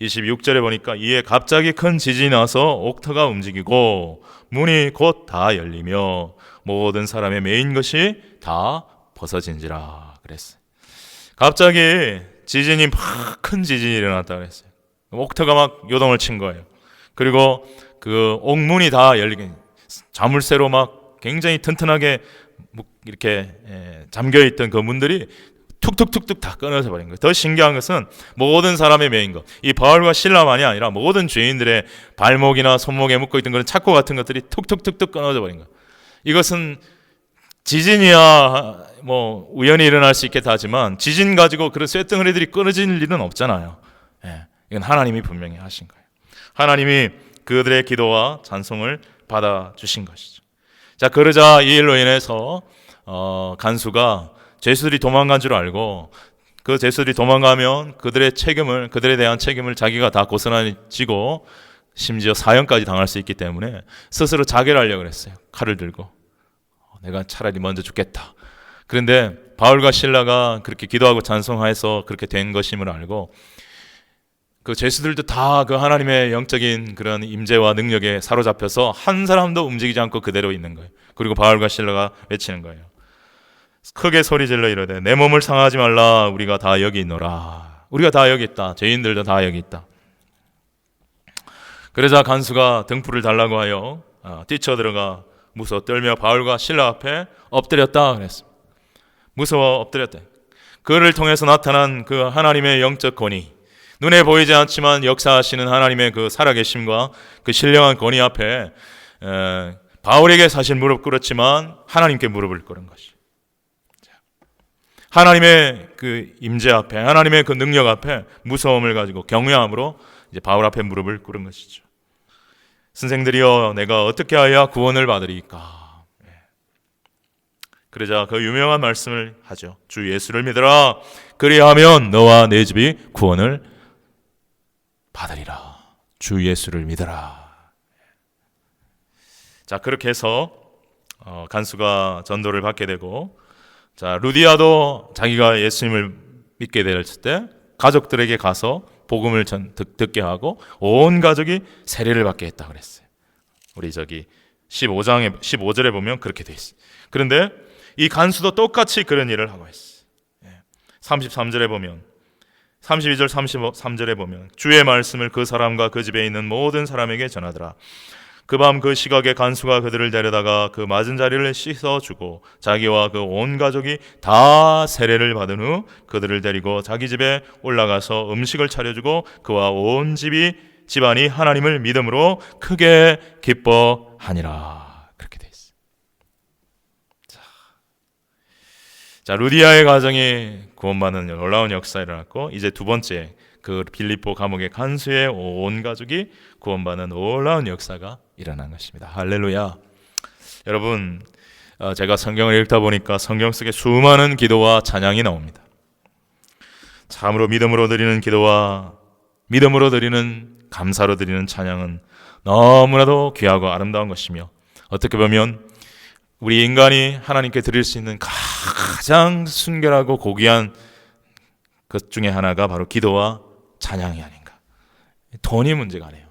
26절에 보니까 이에 갑자기 큰 지진이 나서 옥터가 움직이고 문이 곧 다 열리며 모든 사람의 메인 것이 다 벗어진지라 그랬어요. 갑자기 지진이 막 큰 지진이 일어났다 그랬어요. 옥터가 막 요동을 친 거예요. 그리고 그 옥문이 다 열리게, 자물쇠로 막 굉장히 튼튼하게 이렇게 잠겨있던 그 문들이 툭툭툭툭 다 끊어져 버린 거예요. 더 신기한 것은 모든 사람의 메인 것, 이 바울과 실라만이 아니라 모든 죄인들의 발목이나 손목에 묶어있던 그런 착고 같은 것들이 툭툭툭툭 끊어져 버린 거예요. 이것은 지진이야 뭐 우연히 일어날 수 있겠다 하지만 지진 가지고 그런 쇳덩어리들이 끊어질 일은 없잖아요. 이건 하나님이 분명히 하신 거예요. 하나님이 그들의 기도와 찬송을 받아주신 것이죠. 자, 그러자 이 일로 인해서 간수가 죄수들이 도망간 줄 알고, 그 죄수들이 도망가면 그들에 대한 책임을 자기가 다 고스란히 지고 심지어 사형까지 당할 수 있기 때문에 스스로 자결 하려고 그랬어요. 칼을 들고 내가 차라리 먼저 죽겠다. 그런데 바울과 실라가 그렇게 기도하고 찬송해서 그렇게 된 것임을 알고, 그 죄수들도 다 그 하나님의 영적인 그런 임재와 능력에 사로잡혀서 한 사람도 움직이지 않고 그대로 있는 거예요. 그리고 바울과 실라가 외치는 거예요. 크게 소리질러 이르되 내 몸을 상하지 말라, 우리가 다 여기 있노라. 우리가 다 여기 있다. 죄인들도 다 여기 있다. 그러자 간수가 등불을 달라고 하여 뛰쳐들어가 무서워 떨며 바울과 실라 앞에 엎드렸다 그랬습니다. 무서워 엎드렸다. 그를 통해서 나타난 그 하나님의 영적 권위, 눈에 보이지 않지만 역사하시는 하나님의 그 살아계심과 그 신령한 권위 앞에 바울에게 사실 무릎 꿇었지만 하나님께 무릎을 꿇은 것이, 하나님의 그 임재 앞에, 하나님의 그 능력 앞에 무서움을 가지고 경외함으로 이제 바울 앞에 무릎을 꿇은 것이죠. 선생들이여, 내가 어떻게 하여야 구원을 받으리까? 그러자 그 유명한 말씀을 하죠. 주 예수를 믿으라. 그리하면 너와 내 집이 구원을 받으리라. 주 예수를 믿으라. 자, 그렇게 해서 간수가 전도를 받게 되고, 자, 루디아도 자기가 예수님을 믿게 될 때 가족들에게 가서 복음을 듣게 하고 온 가족이 세례를 받게 했다 그랬어요. 우리 15절에 보면 그렇게 돼 있어요. 그런데 이 간수도 똑같이 그런 일을 하고 있어요. 33절에 보면, 32절 33절에 보면 주의 말씀을 그 사람과 그 집에 있는 모든 사람에게 전하더라. 그 밤 그 시각에 간수가 그들을 데려다가 그 맞은 자리를 씻어주고 자기와 그 온 가족이 다 세례를 받은 후 그들을 데리고 자기 집에 올라가서 음식을 차려주고 그와 온 집안이 하나님을 믿음으로 크게 기뻐하니라. 그렇게 돼 있어요. 자, 루디아의 가정이 구원받는 놀라운 역사가 일어났고, 이제 두 번째 그 빌립보 감옥의 간수의 온 가족이 구원받는 놀라운 역사가 일어난 것입니다. 할렐루야. 여러분, 제가 성경을 읽다 보니까 성경 속에 수많은 기도와 찬양이 나옵니다. 참으로 믿음으로 드리는 기도와 믿음으로 드리는 감사로 드리는 찬양은 너무나도 귀하고 아름다운 것이며, 어떻게 보면 우리 인간이 하나님께 드릴 수 있는 가장 순결하고 고귀한 것 중에 하나가 바로 기도와 찬양이 아닌가. 돈이 문제가 아니에요.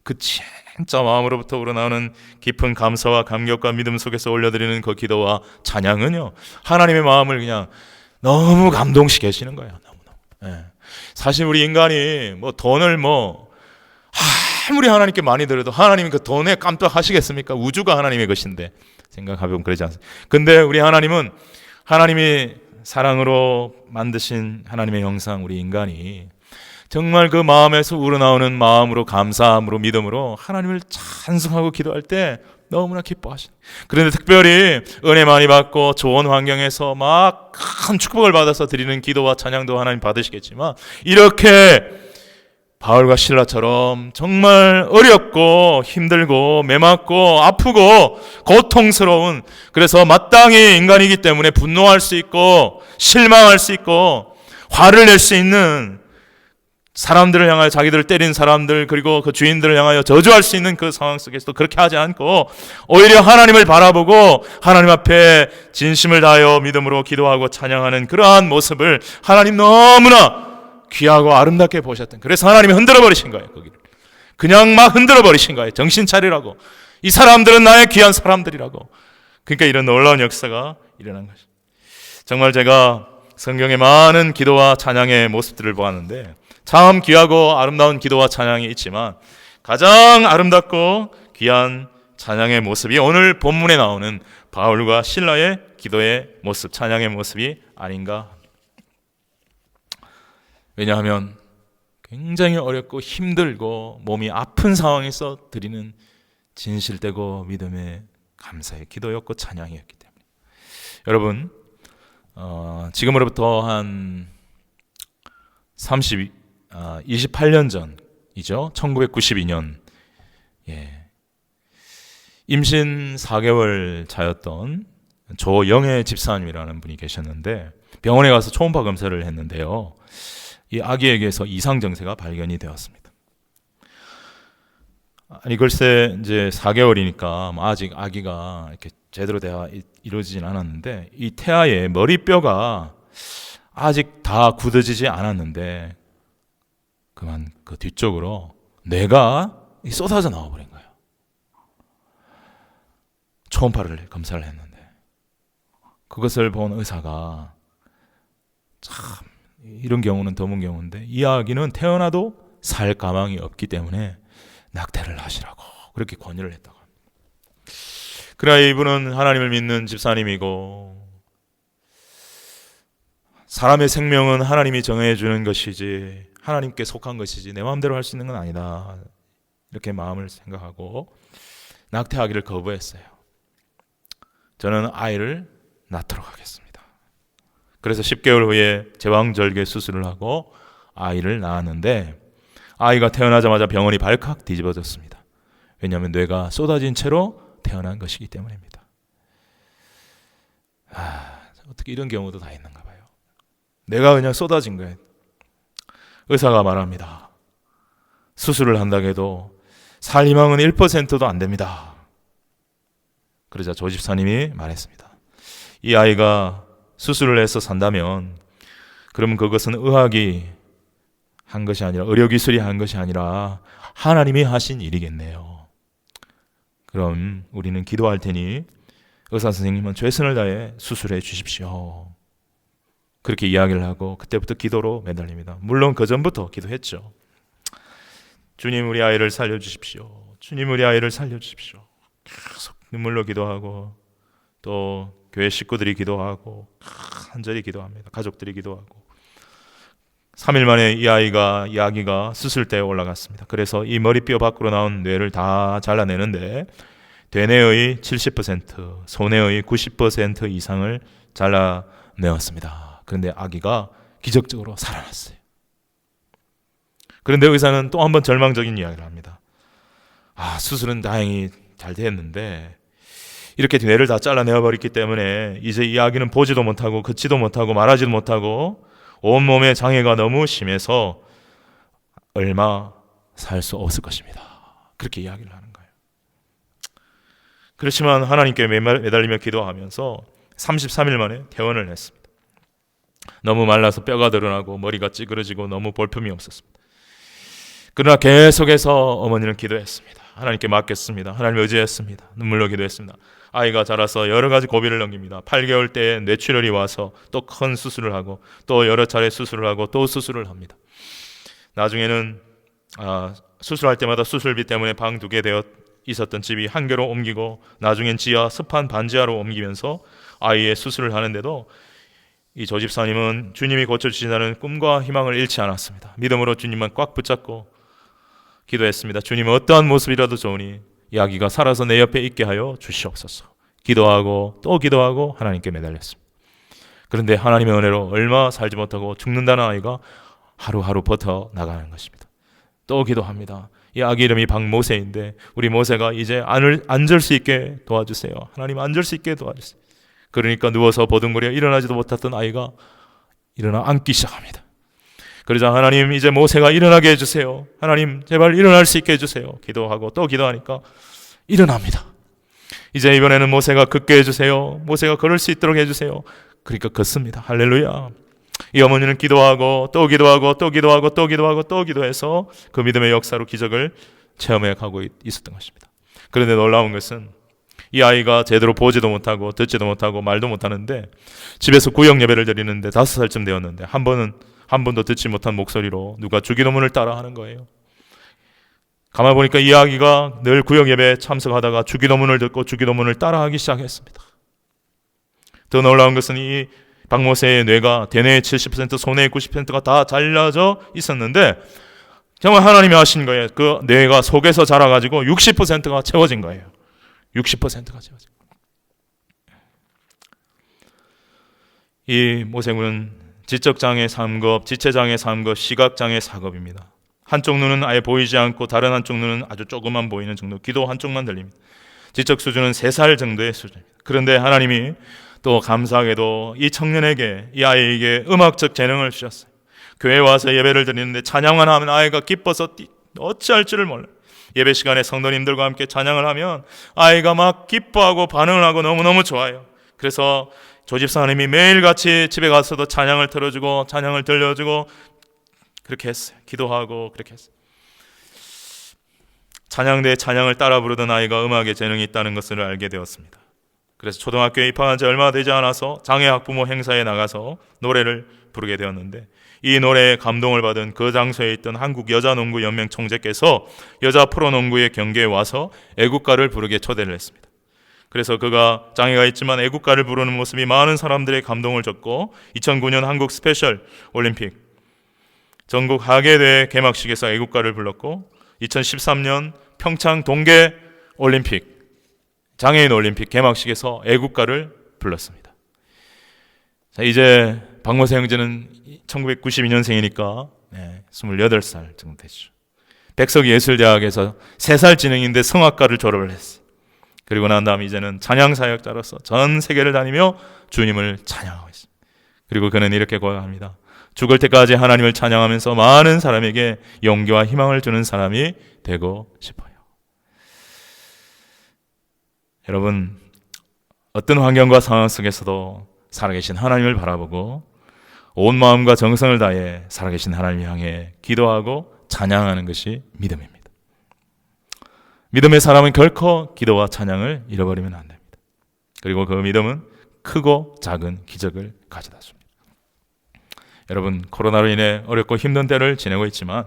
그 진짜 마음으로부터 우러나오는 깊은 감사와 감격과 믿음 속에서 올려드리는 그 기도와 찬양은요, 하나님의 마음을 그냥 너무 감동시키시는 거예요. 너무너무. 사실 우리 인간이 돈을 아무리 하나님께 많이 드려도 하나님이 그 돈에 깜빡하시겠습니까? 우주가 하나님의 것인데 생각해보면 그러지 않습니까? 근데 우리 하나님은, 하나님이 사랑으로 만드신 하나님의 형상, 우리 인간이 정말 그 마음에서 우러나오는 마음으로, 감사함으로, 믿음으로 하나님을 찬송하고 기도할 때 너무나 기뻐하시는. 그런데 특별히 은혜 많이 받고 좋은 환경에서 막 큰 축복을 받아서 드리는 기도와 찬양도 하나님 받으시겠지만, 이렇게 바울과 실라처럼 정말 어렵고 힘들고 메맞고 아프고 고통스러운, 그래서 마땅히 인간이기 때문에 분노할 수 있고 실망할 수 있고 화를 낼 수 있는, 사람들을 향하여, 자기들을 때린 사람들 그리고 그 주인들을 향하여 저주할 수 있는 그 상황 속에서도 그렇게 하지 않고 오히려 하나님을 바라보고 하나님 앞에 진심을 다하여 믿음으로 기도하고 찬양하는 그러한 모습을 하나님 너무나 귀하고 아름답게 보셨던, 그래서 하나님이 흔들어 버리신 거예요. 거기를 그냥 막 흔들어 버리신 거예요. 정신 차리라고. 이 사람들은 나의 귀한 사람들이라고. 그러니까 이런 놀라운 역사가 일어난 것이죠. 정말 제가 성경의 많은 기도와 찬양의 모습들을 보았는데 참 귀하고 아름다운 기도와 찬양이 있지만 가장 아름답고 귀한 찬양의 모습이 오늘 본문에 나오는 바울과 실라의 기도의 모습, 찬양의 모습이 아닌가. 왜냐하면 굉장히 어렵고 힘들고 몸이 아픈 상황에서 드리는 진실되고 믿음의 감사의 기도였고 찬양이었기 때문에, 여러분, 지금으로부터 한 28년 전이죠. 1992년, 임신 4개월 차였던 조영애 집사님이라는 분이 계셨는데 병원에 가서 초음파 검사를 했는데요, 이 아기에게서 이상 증세가 발견이 되었습니다. 아니 글쎄, 이제 4개월이니까 아직 아기가 이렇게 제대로 대화 이루어지진 않았는데, 이 태아의 머리뼈가 아직 다 굳어지지 않았는데 그만 그 뒤쪽으로 뇌가 쏟아져 나와버린 거예요. 초음파를 검사를 했는데 그것을 본 의사가, 참 이런 경우는 드문 경우인데 이 아기는 태어나도 살 가망이 없기 때문에 낙태를 하시라고 그렇게 권유를 했다고 합니다. 그러나 이분은 하나님을 믿는 집사님이고, 사람의 생명은 하나님이 정해주는 것이지 하나님께 속한 것이지 내 마음대로 할 수 있는 건 아니다, 이렇게 마음을 생각하고 낙태하기를 거부했어요. 저는 아이를 낳도록 하겠습니다. 그래서 10개월 후에 제왕절개 수술을 하고 아이를 낳았는데 아이가 태어나자마자 병원이 발칵 뒤집어졌습니다. 왜냐하면 뇌가 쏟아진 채로 태어난 것이기 때문입니다. 어떻게 이런 경우도 다 있는가 봐요. 뇌가 그냥 쏟아진 거예요. 의사가 말합니다. 수술을 한다고 해도 살 희망은 1%도 안 됩니다. 그러자 조 집사님이 말했습니다. 이 아이가 수술을 해서 산다면 그러면 그것은 의학이 한 것이 아니라, 의료기술이 한 것이 아니라 하나님이 하신 일이겠네요. 그럼 우리는 기도할 테니 의사 선생님은 최선을 다해 수술해 주십시오. 그렇게 이야기를 하고 그때부터 기도로 매달립니다. 물론 그 전부터 기도했죠. 주님, 우리 아이를 살려주십시오. 주님, 우리 아이를 살려주십시오. 계속 눈물로 기도하고 또 교회 식구들이 기도하고 간절히 기도합니다. 가족들이 기도하고 3일 만에 이 아기가 수술대에 올라갔습니다. 그래서 이 머리뼈 밖으로 나온 뇌를 다 잘라내는데 대뇌의 70%, 소뇌의 90% 이상을 잘라내었습니다. 그런데 아기가 기적적으로 살아났어요. 그런데 의사는 또 한 번 절망적인 이야기를 합니다. 수술은 다행히 잘 됐는데 이렇게 뇌를 다 잘라내어 버렸기 때문에 이제 이 아기는 보지도 못하고 걷지도 못하고 말하지도 못하고 온몸에 장애가 너무 심해서 얼마 살 수 없을 것입니다. 그렇게 이야기를 하는 거예요. 그렇지만 하나님께 매달리며 기도하면서 33일 만에 퇴원을 했습니다. 너무 말라서 뼈가 드러나고 머리가 찌그러지고 너무 볼품이 없었습니다. 그러나 계속해서 어머니는 기도했습니다. 하나님께 맡겼습니다. 하나님 의지했습니다. 눈물로 기도했습니다. 아이가 자라서 여러 가지 고비를 넘깁니다. 8개월 때에 뇌출혈이 와서 또 큰 수술을 하고 또 여러 차례 수술을 하고 또 수술을 합니다. 나중에는 수술할 때마다 수술비 때문에 방 2개 되어 있었던 집이 1개로 옮기고 나중엔 지하 습한 반지하로 옮기면서 아이의 수술을 하는데도 이 조집사님은 주님이 고쳐주신다는 꿈과 희망을 잃지 않았습니다. 믿음으로 주님만 꽉 붙잡고 기도했습니다. 주님, 어떠한 모습이라도 좋으니 이 아기가 살아서 내 옆에 있게 하여 주시옵소서. 기도하고 또 기도하고 하나님께 매달렸습니다. 그런데 하나님의 은혜로 얼마 살지 못하고 죽는다는 아이가 하루하루 버텨 나가는 것입니다. 또 기도합니다. 이 아기 이름이 박모세인데 우리 모세가 이제 앉을 수 있게 도와주세요. 하나님, 앉을 수 있게 도와주세요. 그러니까 누워서 버둥거려 일어나지도 못했던 아이가 일어나 앉기 시작합니다. 그러자 하나님, 이제 모세가 일어나게 해주세요. 하나님, 제발 일어날 수 있게 해주세요. 기도하고 또 기도하니까 일어납니다. 이제 이번에는 모세가 걷게 해주세요. 모세가 걸을 수 있도록 해주세요. 그러니까 걷습니다. 할렐루야. 이 어머니는 기도하고 또 기도하고 또 기도하고 또 기도하고 또 기도해서 그 믿음의 역사로 기적을 체험해 가고 있었던 것입니다. 그런데 놀라운 것은 이 아이가 제대로 보지도 못하고 듣지도 못하고 말도 못하는데 집에서 구역 예배를 드리는데 5살쯤 되었는데 한 번도 듣지 못한 목소리로 누가 주기도문을 따라 하는 거예요. 가만 보니까 이 아기가 늘 구역 예배에 참석하다가 주기도문을 듣고 주기도문을 따라하기 시작했습니다. 더 놀라운 것은 이 박모세의 뇌가 대뇌의 70%, 소뇌의 90%가 다 잘라져 있었는데 정말 하나님이 하신 거예요. 그 뇌가 속에서 자라가지고 60%가 채워진 거예요. 60%가 채워진 거예요. 이 모세군은 지적장애 3급, 지체장애 3급, 시각장애 4급입니다. 한쪽 눈은 아예 보이지 않고 다른 한쪽 눈은 아주 조금만 보이는 정도, 귀도 한쪽만 들립니다. 지적 수준은 3살 정도의 수준입니다. 그런데 하나님이 또 감사하게도 이 청년에게, 이 아이에게 음악적 재능을 주셨어요. 교회에 와서 예배를 드리는데 찬양만 하면 아이가 기뻐서 어찌할 줄을 몰라요. 예배 시간에 성도님들과 함께 찬양을 하면 아이가 막 기뻐하고 반응을 하고 너무너무 좋아요. 그래서 조집사님이 매일같이 집에 가서도 찬양을 틀어주고 찬양을 들려주고 그렇게 했어요. 기도하고 그렇게 했어요. 찬양대에 찬양을 따라 부르던 아이가 음악에 재능이 있다는 것을 알게 되었습니다. 그래서 초등학교에 입학한 지 얼마 되지 않아서 장애 학부모 행사에 나가서 노래를 부르게 되었는데 이 노래에 감동을 받은 그 장소에 있던 한국 여자농구연맹 총재께서 여자 프로농구의 경기에 와서 애국가를 부르게 초대를 했습니다. 그래서 그가 장애가 있지만 애국가를 부르는 모습이 많은 사람들의 감동을 줬고 2009년 한국 스페셜 올림픽 전국 하계대회 개막식에서 애국가를 불렀고 2013년 평창 동계 올림픽 장애인 올림픽 개막식에서 애국가를 불렀습니다. 자, 이제 박모세 형제는 1992년생이니까 28살 정도 되죠. 백석예술대학에서 3살 진행인데 성악과를 졸업을 했어요. 그리고 난 다음 이제는 찬양사역자로서 전 세계를 다니며 주님을 찬양하고 있습니다. 그리고 그는 이렇게 고백합니다. 죽을 때까지 하나님을 찬양하면서 많은 사람에게 용기와 희망을 주는 사람이 되고 싶어요. 여러분, 어떤 환경과 상황 속에서도 살아계신 하나님을 바라보고 온 마음과 정성을 다해 살아계신 하나님을 향해 기도하고 찬양하는 것이 믿음입니다. 믿음의 사람은 결코 기도와 찬양을 잃어버리면 안 됩니다. 그리고 그 믿음은 크고 작은 기적을 가져다 줍니다. 여러분, 코로나로 인해 어렵고 힘든 때를 지내고 있지만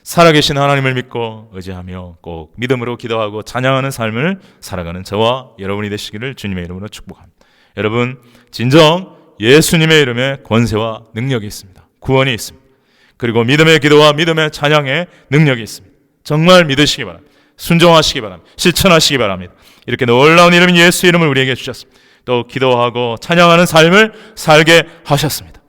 살아계신 하나님을 믿고 의지하며 꼭 믿음으로 기도하고 찬양하는 삶을 살아가는 저와 여러분이 되시기를 주님의 이름으로 축복합니다. 여러분, 진정 예수님의 이름에 권세와 능력이 있습니다. 구원이 있습니다. 그리고 믿음의 기도와 믿음의 찬양에 능력이 있습니다. 정말 믿으시기 바랍니다. 순종하시기 바랍니다. 실천하시기 바랍니다. 이렇게 놀라운 이름 예수 이름을 우리에게 주셨습니다. 또 기도하고 찬양하는 삶을 살게 하셨습니다.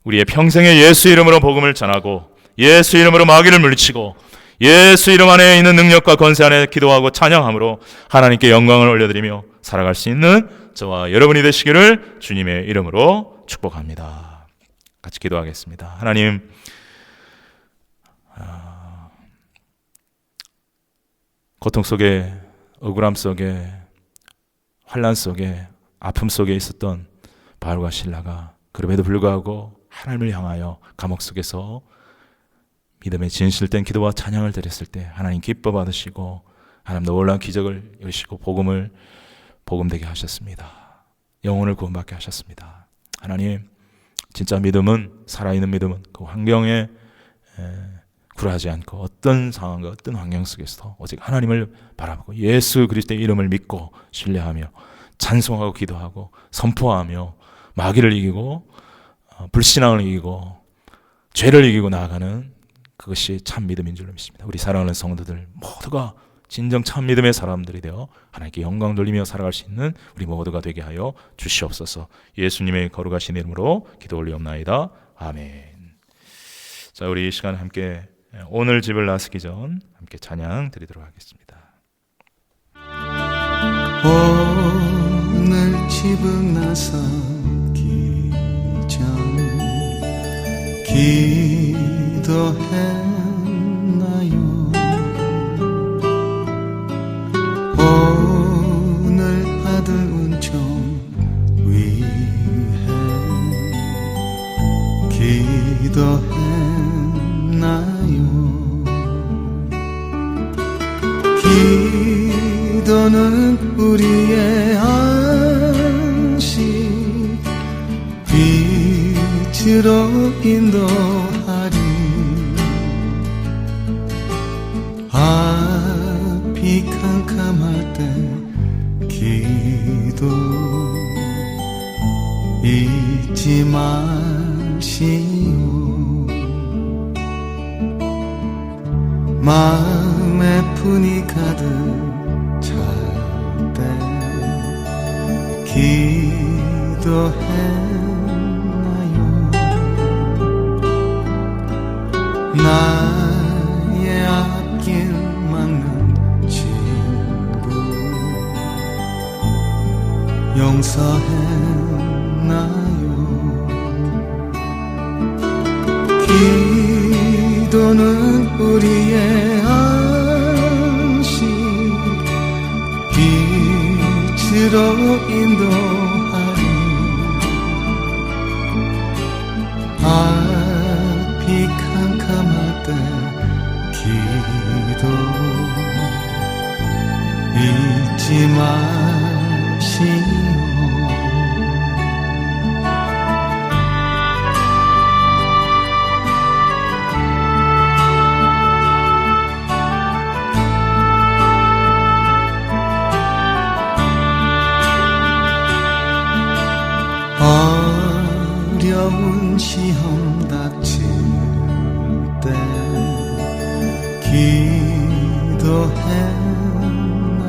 우리의 평생에 예수 이름으로 복음을 전하고 예수 이름으로 마귀를 물리치고 예수 이름 안에 있는 능력과 권세 안에 기도하고 찬양함으로 하나님께 영광을 올려드리며 살아갈 수 있는 저와 여러분이 되시기를 주님의 이름으로 축복합니다. 같이 기도하겠습니다. 하나님, 고통 속에, 억울함 속에, 환난 속에, 아픔 속에 있었던 바울과 실라가 그럼에도 불구하고 하나님을 향하여 감옥 속에서 믿음의 진실된 기도와 찬양을 드렸을 때 하나님 기뻐 받으시고 하나님 놀라운 기적을 이루시고 복음되게 하셨습니다. 영혼을 구원받게 하셨습니다. 하나님, 진짜 믿음은, 살아있는 믿음은 그 환경에 굴하지 않고 어떤 상황과 어떤 환경 속에서도 오직 하나님을 바라보고 예수 그리스도의 이름을 믿고 신뢰하며 찬송하고 기도하고 선포하며 마귀를 이기고 불신앙을 이기고 죄를 이기고 나아가는 그것이 참 믿음인 줄로 믿습니다. 우리 사랑하는 성도들 모두가 진정 참 믿음의 사람들이 되어 하나님께 영광 돌리며 살아갈 수 있는 우리 모두가 되게 하여 주시옵소서. 예수님의 거룩하신 이름으로 기도 올리옵나이다. 아멘. 자, 우리 이 시간 함께 오늘 집을 나서기 전 함께 찬양 드리도록 하겠습니다.
오늘 집을 나서기 전 기도했나요? 오늘 받을 은총 위해 기도했나요? 기도는 우리의 안식 빛으로 인도하리. 앞이 캄캄할 때 기도 잊지 마시오. 마음에 분이 가득 찰 때 기도했나요? 나의 앞길 막는 친구 용서했나요? 기도는 우리의 안식 빛으로 인도하리. 앞이 캄캄할 때 기도 잊지 마시오. 어려운 시험 닥칠 때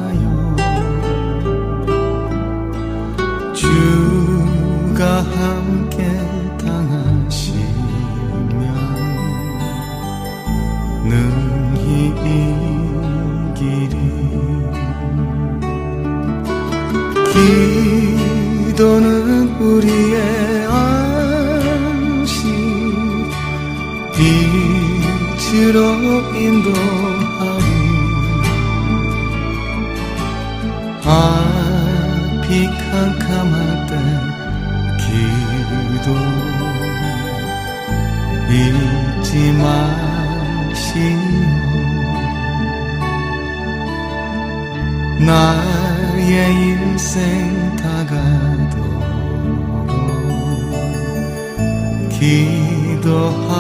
기도했나요? 주가 함께 당하시면 능히 이기리. 기도는 우리의 안식 빛으로 인도하리. 앞이 캄캄할 때 기도 잊지 마시오. 나의 인생 다가도록 기도하리라.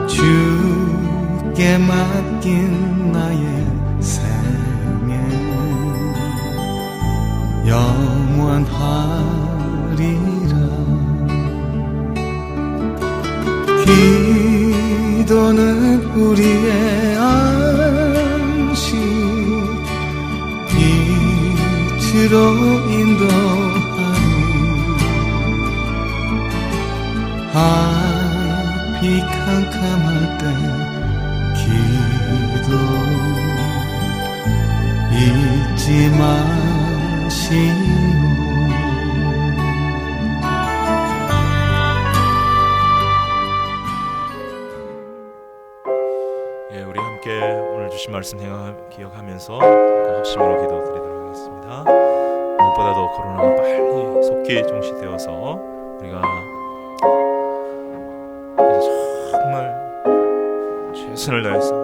주께 맡긴 나의 생애 영원하리라. 기도는 우리의 안식 빛으로 인도하리. 앞이 깊이 캄캄할 때 기도 잊지 마시오.
우리 함께 오늘 주신 말씀 기억하면서 합심으로 기도드리도록 하겠습니다. 무엇보다도 코로나가 빨리 속히 종식되어서 우리가 정말 최선을 다해서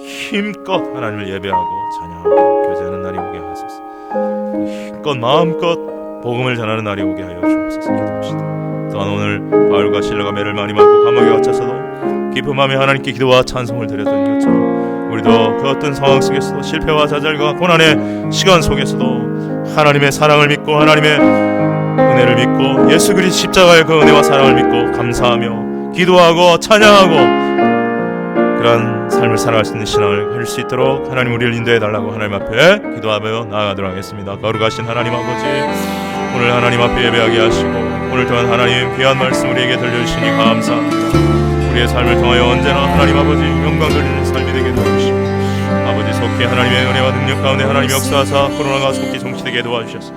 힘껏 하나님을 예배하고 찬양하고 교제하는 날이 오게 하소서. 힘껏 마음껏 복음을 전하는 날이 오게 하여 주옵소서. 기도합시다. 또한 오늘 바울과 실라가 매를 많이 맞고 감옥에 갇혀서도 깊은 마음에 하나님께 기도와 찬송을 드렸던 것처럼 우리도 그 어떤 상황 속에서도 실패와 좌절과 고난의 시간 속에서도 하나님의 사랑을 믿고 하나님의 은혜를 믿고 예수 그리스도 십자가의 그 은혜와 사랑을 믿고 감사하며 기도하고 찬양하고 그러한 삶을 살아갈 수 있는 신앙을 가질 수 있도록 하나님 우리를 인도해 달라고 하나님 앞에 기도하며 나아가도록 하겠습니다. 거룩하신 하나님 아버지, 오늘 하나님 앞에 예배하게 하시고 오늘 또한 하나님 귀한 말씀 우리에게 들려주시니 감사합니다. 우리의 삶을 통하여 언제나 하나님 아버지 영광 돌리는 삶이 되게 도와주시고 아버지 속히 하나님의 은혜와 능력 가운데 하나님 역사하사 코로나가 속히 종치되게 도와주셔서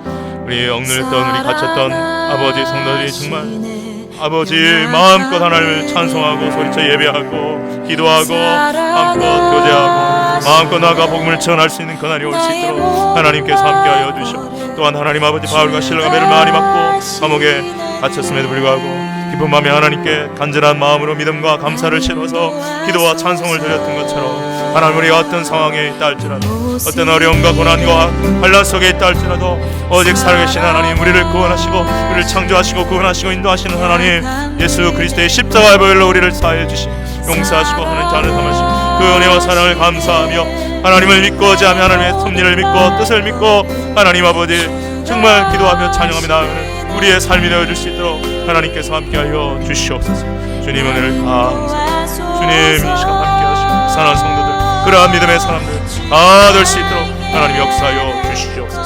우리 억눌렸던 우리 갇혔던 아버지 성도들이 정말 아버지 마음껏 하나님을 찬송하고 소리쳐 예배하고 기도하고 마음껏 교제하고 마음껏 나아가 복음을 전할 수 있는 그날이 올 수 있도록 하나님께서 함께하여 주시고 또한 하나님 아버지 바울과 실라가 매를 많이 맞고 감옥에 갇혔음에도 불구하고 기쁜 마음에 하나님께 간절한 마음으로 믿음과 감사를 실어서 기도와 찬송을 드렸던 것처럼 하나님 우리가 어떤 상황에 있다 할지라도 어떤 어려움과 고난과 환난 속에 있다 할지라도 오직 살아계신 하나님 우리를 구원하시고 우리를 창조하시고 구원하시고 인도하시는 하나님 예수 그리스도의 십자가의 보혈로 우리를 사하여 주시고 용서하시고 하나님 자는 삼으시고 그 은혜와 사랑을 감사하며 하나님을 믿고 의지하며 하나님의 섭리를 믿고 뜻을 믿고 하나님 아버지 정말 기도하며 찬양하며 나아가는 우리의 삶이 되어줄 수 있도록 하나님께서 함께하여 주시옵소서. 주님 은혜를 감사합니다. 주님 이 시간 함께하시고 사랑하는 성도들 그러한 믿음의 사람들 다 될 수 있도록 하나님 역사하여 주시옵소서.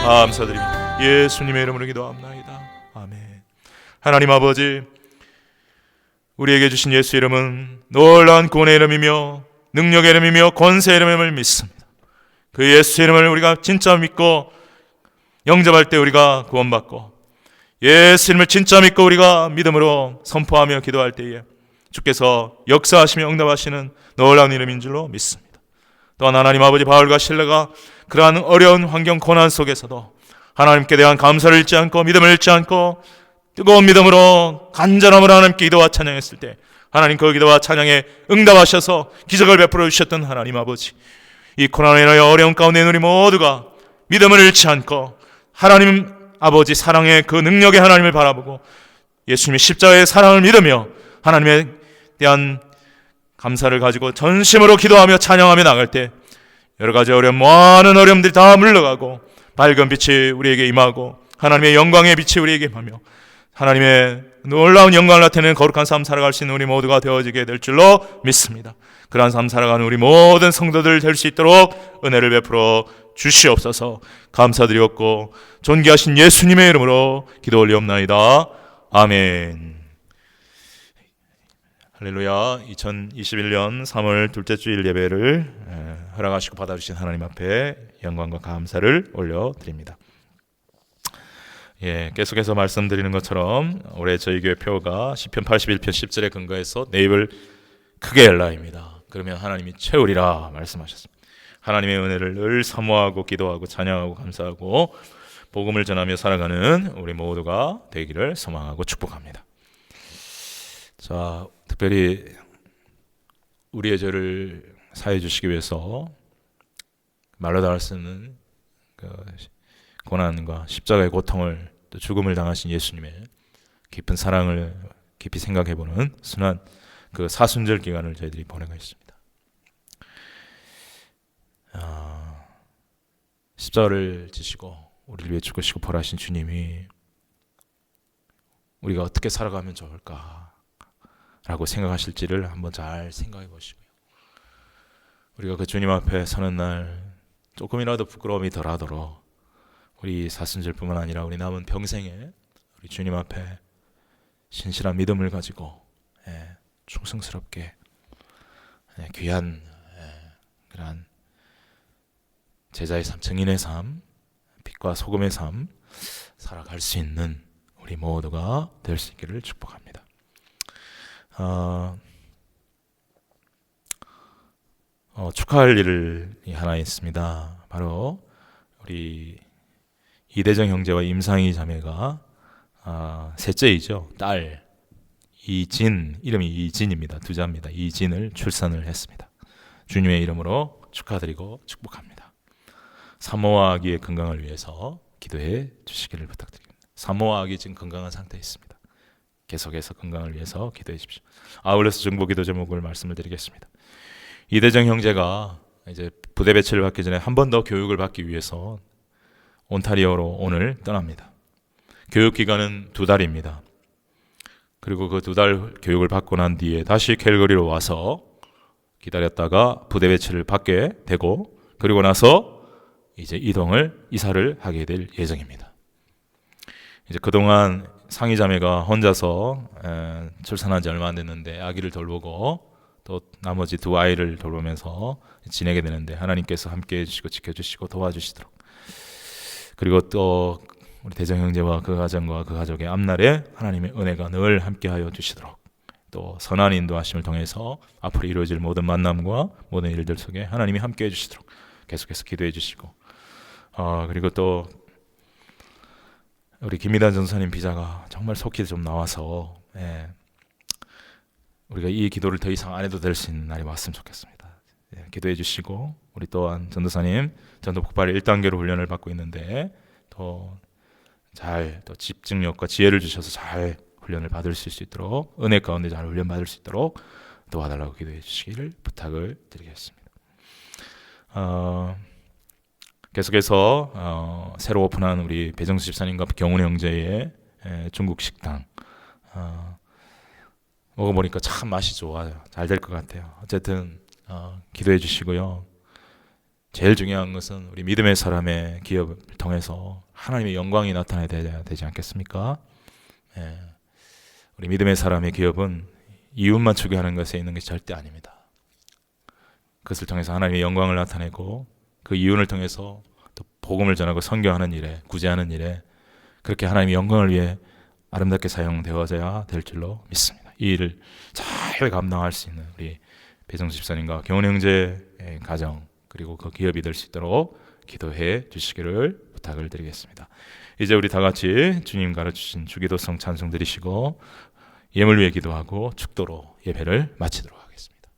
감사드립니다. 예수님의 이름으로 기도합나이다. 아멘. 하나님 아버지, 우리에게 주신 예수 이름은 놀라운 구원의 이름이며 능력의 이름이며 권세의 이름임을 믿습니다. 그 예수 이름을 우리가 진짜 믿고 영접할 때 우리가 구원받고 예수 이름을 진짜 믿고 우리가 믿음으로 선포하며 기도할 때에 주께서 역사하시며 응답하시는 놀라운 이름인 줄로 믿습니다. 또한 하나님 아버지 바울과 실라가 그러한 어려운 환경 고난 속에서도 하나님께 대한 감사를 잃지 않고 믿음을 잃지 않고 뜨거운 믿음으로 간절함으로 하나님께 기도와 찬양했을 때 하나님 그 기도와 찬양에 응답하셔서 기적을 베풀어 주셨던 하나님 아버지, 이 고난으로 인하여 어려운 가운데 있는 우리 모두가 믿음을 잃지 않고 하나님 아버지 사랑의 그 능력의 하나님을 바라보고 예수님의 십자가의 사랑을 믿으며 하나님에 대한 감사를 가지고 전심으로 기도하며 찬양하며 나갈 때 여러 가지 많은 어려움들이 다 물러가고 밝은 빛이 우리에게 임하고 하나님의 영광의 빛이 우리에게 임하며 하나님의 놀라운 영광을 나타내는 거룩한 삶 살아갈 수 있는 우리 모두가 되어지게 될 줄로 믿습니다. 그러한 삶 살아가는 우리 모든 성도들 될 수 있도록 은혜를 베풀어 주시옵소서. 감사드리옵고 존귀하신 예수님의 이름으로 기도 올리옵나이다. 아멘. 할렐루야. 2021년 3월 둘째 주일 예배를 허락하시고 받아주신 하나님 앞에 영광과 감사를 올려드립니다. 계속해서 말씀드리는 것처럼 올해 저희 교회 표가 시편 81편 10절에 근거해서 내 입을 크게 열라입니다. 그러면 하나님이 채우리라 말씀하셨습니다. 하나님의 은혜를 늘 사모하고 기도하고 찬양하고 감사하고 복음을 전하며 살아가는 우리 모두가 되기를 소망하고 축복합니다. 자, 특별히 우리의 죄를 사해 주시기 위해서 말로 다 할 수 없는 그 고난과 십자가의 고통을 또 죽음을 당하신 예수님의 깊은 사랑을 깊이 생각해보는 순한 그 사순절 기간을 저희들이 보내고 있습니다. 십자가를 지시고 우리를 위해 죽으시고 벌하신 주님이 우리가 어떻게 살아가면 좋을까 라고 생각하실지를 한번 잘 생각해 보시고요. 우리가 그 주님 앞에 서는 날 조금이라도 부끄러움이 덜하도록 우리 사순절뿐만 아니라 우리 남은 평생에 우리 주님 앞에 신실한 믿음을 가지고 충성스럽게 귀한 그러한 제자의 삶, 증인의 삶, 빛과 소금의 삶 살아갈 수 있는 우리 모두가 될 수 있기를 축복합니다. 축하할 일이 하나 있습니다. 바로 우리 이대정 형제와 임상희 자매가 셋째이죠. 딸 이진, 이름이 이진입니다. 두자입니다. 이진을 출산을 했습니다. 주님의 이름으로 축하드리고 축복합니다. 사모와 아기의 건강을 위해서 기도해 주시기를 부탁드립니다. 사모와 아기 지금 건강한 상태에 있습니다. 계속해서 건강을 위해서 기도해 주십시오. 아울러서 중보 기도 제목을 말씀을 드리겠습니다. 이대정 형제가 이제 부대 배치를 받기 전에 한 번 더 교육을 받기 위해서 온타리오로 오늘 떠납니다. 교육 기간은 2달입니다. 그리고 그 2달 교육을 받고 난 뒤에 다시 캘거리로 와서 기다렸다가 부대 배치를 받게 되고, 그리고 나서 이제 이사를 하게 될 예정입니다. 이제 그동안 상희 자매가 혼자서 출산한 지 얼마 안 됐는데 아기를 돌보고 또 나머지 2 아이를 돌보면서 지내게 되는데, 하나님께서 함께해 주시고 지켜주시고 도와주시도록, 그리고 또 우리 대정 형제와 그 가정과 그 가족의 앞날에 하나님의 은혜가 늘 함께하여 주시도록, 또 선한 인도하심을 통해서 앞으로 이루어질 모든 만남과 모든 일들 속에 하나님이 함께해 주시도록 계속해서 기도해 주시고, 그리고 또 우리 김미단 전사님 비자가 정말 속히 좀 나와서 우리가 이 기도를 더 이상 안 해도 될 수 있는 날이 왔으면 좋겠습니다. 기도해 주시고, 우리 또한 전도사님 전도 폭발 1단계로 훈련을 받고 있는데 또 집중력과 지혜를 주셔서 잘 훈련을 받을 수 있도록, 은혜 가운데 잘 훈련 받을 수 있도록 도와달라고 기도해 주시기를 부탁을 드리겠습니다. 계속해서 새로 오픈한 우리 배정수 집사님과 경훈 형제의 중국 식당 먹어보니까 참 맛이 좋아요. 잘 될 것 같아요. 어쨌든 기도해 주시고요. 제일 중요한 것은 우리 믿음의 사람의 기업을 통해서 하나님의 영광이 나타나야 되지 않겠습니까? 우리 믿음의 사람의 기업은 이웃만 추구하는 것에 있는 것이 절대 아닙니다. 그것을 통해서 하나님의 영광을 나타내고 그 이웃을 통해서 또 복음을 전하고 선교하는 일에, 구제하는 일에 그렇게 하나님의 영광을 위해 아름답게 사용되어져야 될 줄로 믿습니다. 이 일을 잘 감당할 수 있는 우리 배정수 집사님과 경훈 형제의 가정, 그리고 그 기업이 될 수 있도록 기도해 주시기를 부탁을 드리겠습니다. 이제 우리 다 같이 주님 가르치신 주기도성 찬송 드리시고 예물 위해 기도하고 축도로 예배를 마치도록 하겠습니다.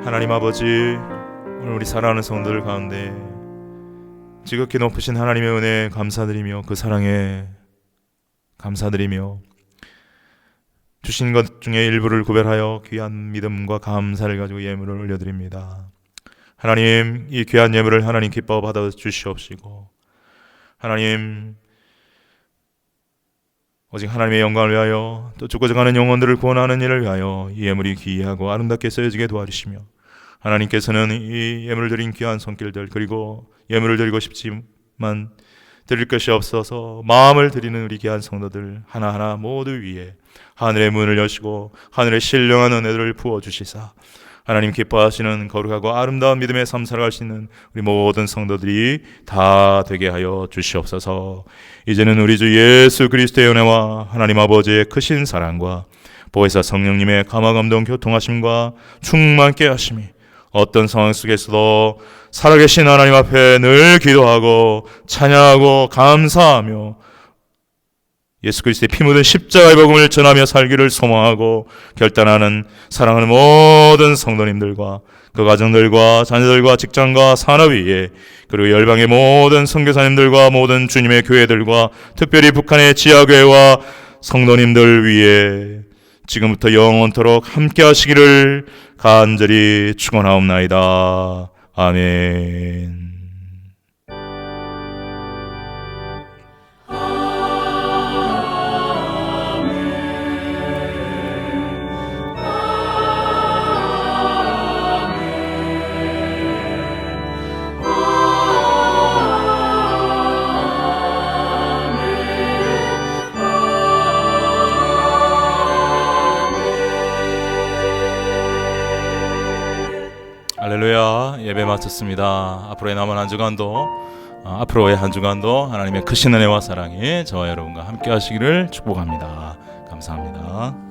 하나님 아버지, 오늘 우리 사랑하는 성도들 가운데 지극히 높으신 하나님의 은혜에 감사드리며 그 사랑에 감사드리며
주신 것 중에 일부를 구별하여 귀한 믿음과 감사를 가지고 예물을 올려드립니다. 하나님, 이 귀한 예물을 하나님 기뻐 받아 주시옵시고, 하나님 오직 하나님의 영광을 위하여 또 죽고자 하는 영혼들을 구원하는 일을 위하여 이 예물이 귀하고 아름답게 쓰여지게 도와주시며, 하나님께서는 이 예물을 드린 귀한 손길들, 그리고 예물을 드리고 싶지만 드릴 것이 없어서 마음을 드리는 우리 귀한 성도들 하나하나 모두 위에 하늘의 문을 여시고 하늘의 신령한 은혜를 부어주시사 하나님 기뻐하시는 거룩하고 아름다운 믿음의 삶 살아갈 수 있는 우리 모든 성도들이 다 되게 하여 주시옵소서. 이제는 우리 주 예수 그리스도의 은혜와 하나님 아버지의 크신 사랑과 보혜사 성령님의 감화감동 교통하심과 충만케 하심이 어떤 상황 속에서도 살아계신 하나님 앞에 늘 기도하고 찬양하고 감사하며 예수 그리스도의 피 묻은 십자가의 복음을 전하며 살기를 소망하고 결단하는 사랑하는 모든 성도님들과 그 가정들과 자녀들과 직장과 산업 위에, 그리고 열방의 모든 선교사님들과 모든 주님의 교회들과 특별히 북한의 지하교회와 성도님들 위에 지금부터 영원토록 함께 하시기를 간절히 축원하옵나이다. 아멘.
할렐루야. 예배 마쳤습니다. 앞으로의 남은 한 주간도 앞으로의 한 주간도 하나님의 크신 은혜와 사랑이 저와 여러분과 함께 하시기를 축복합니다. 감사합니다.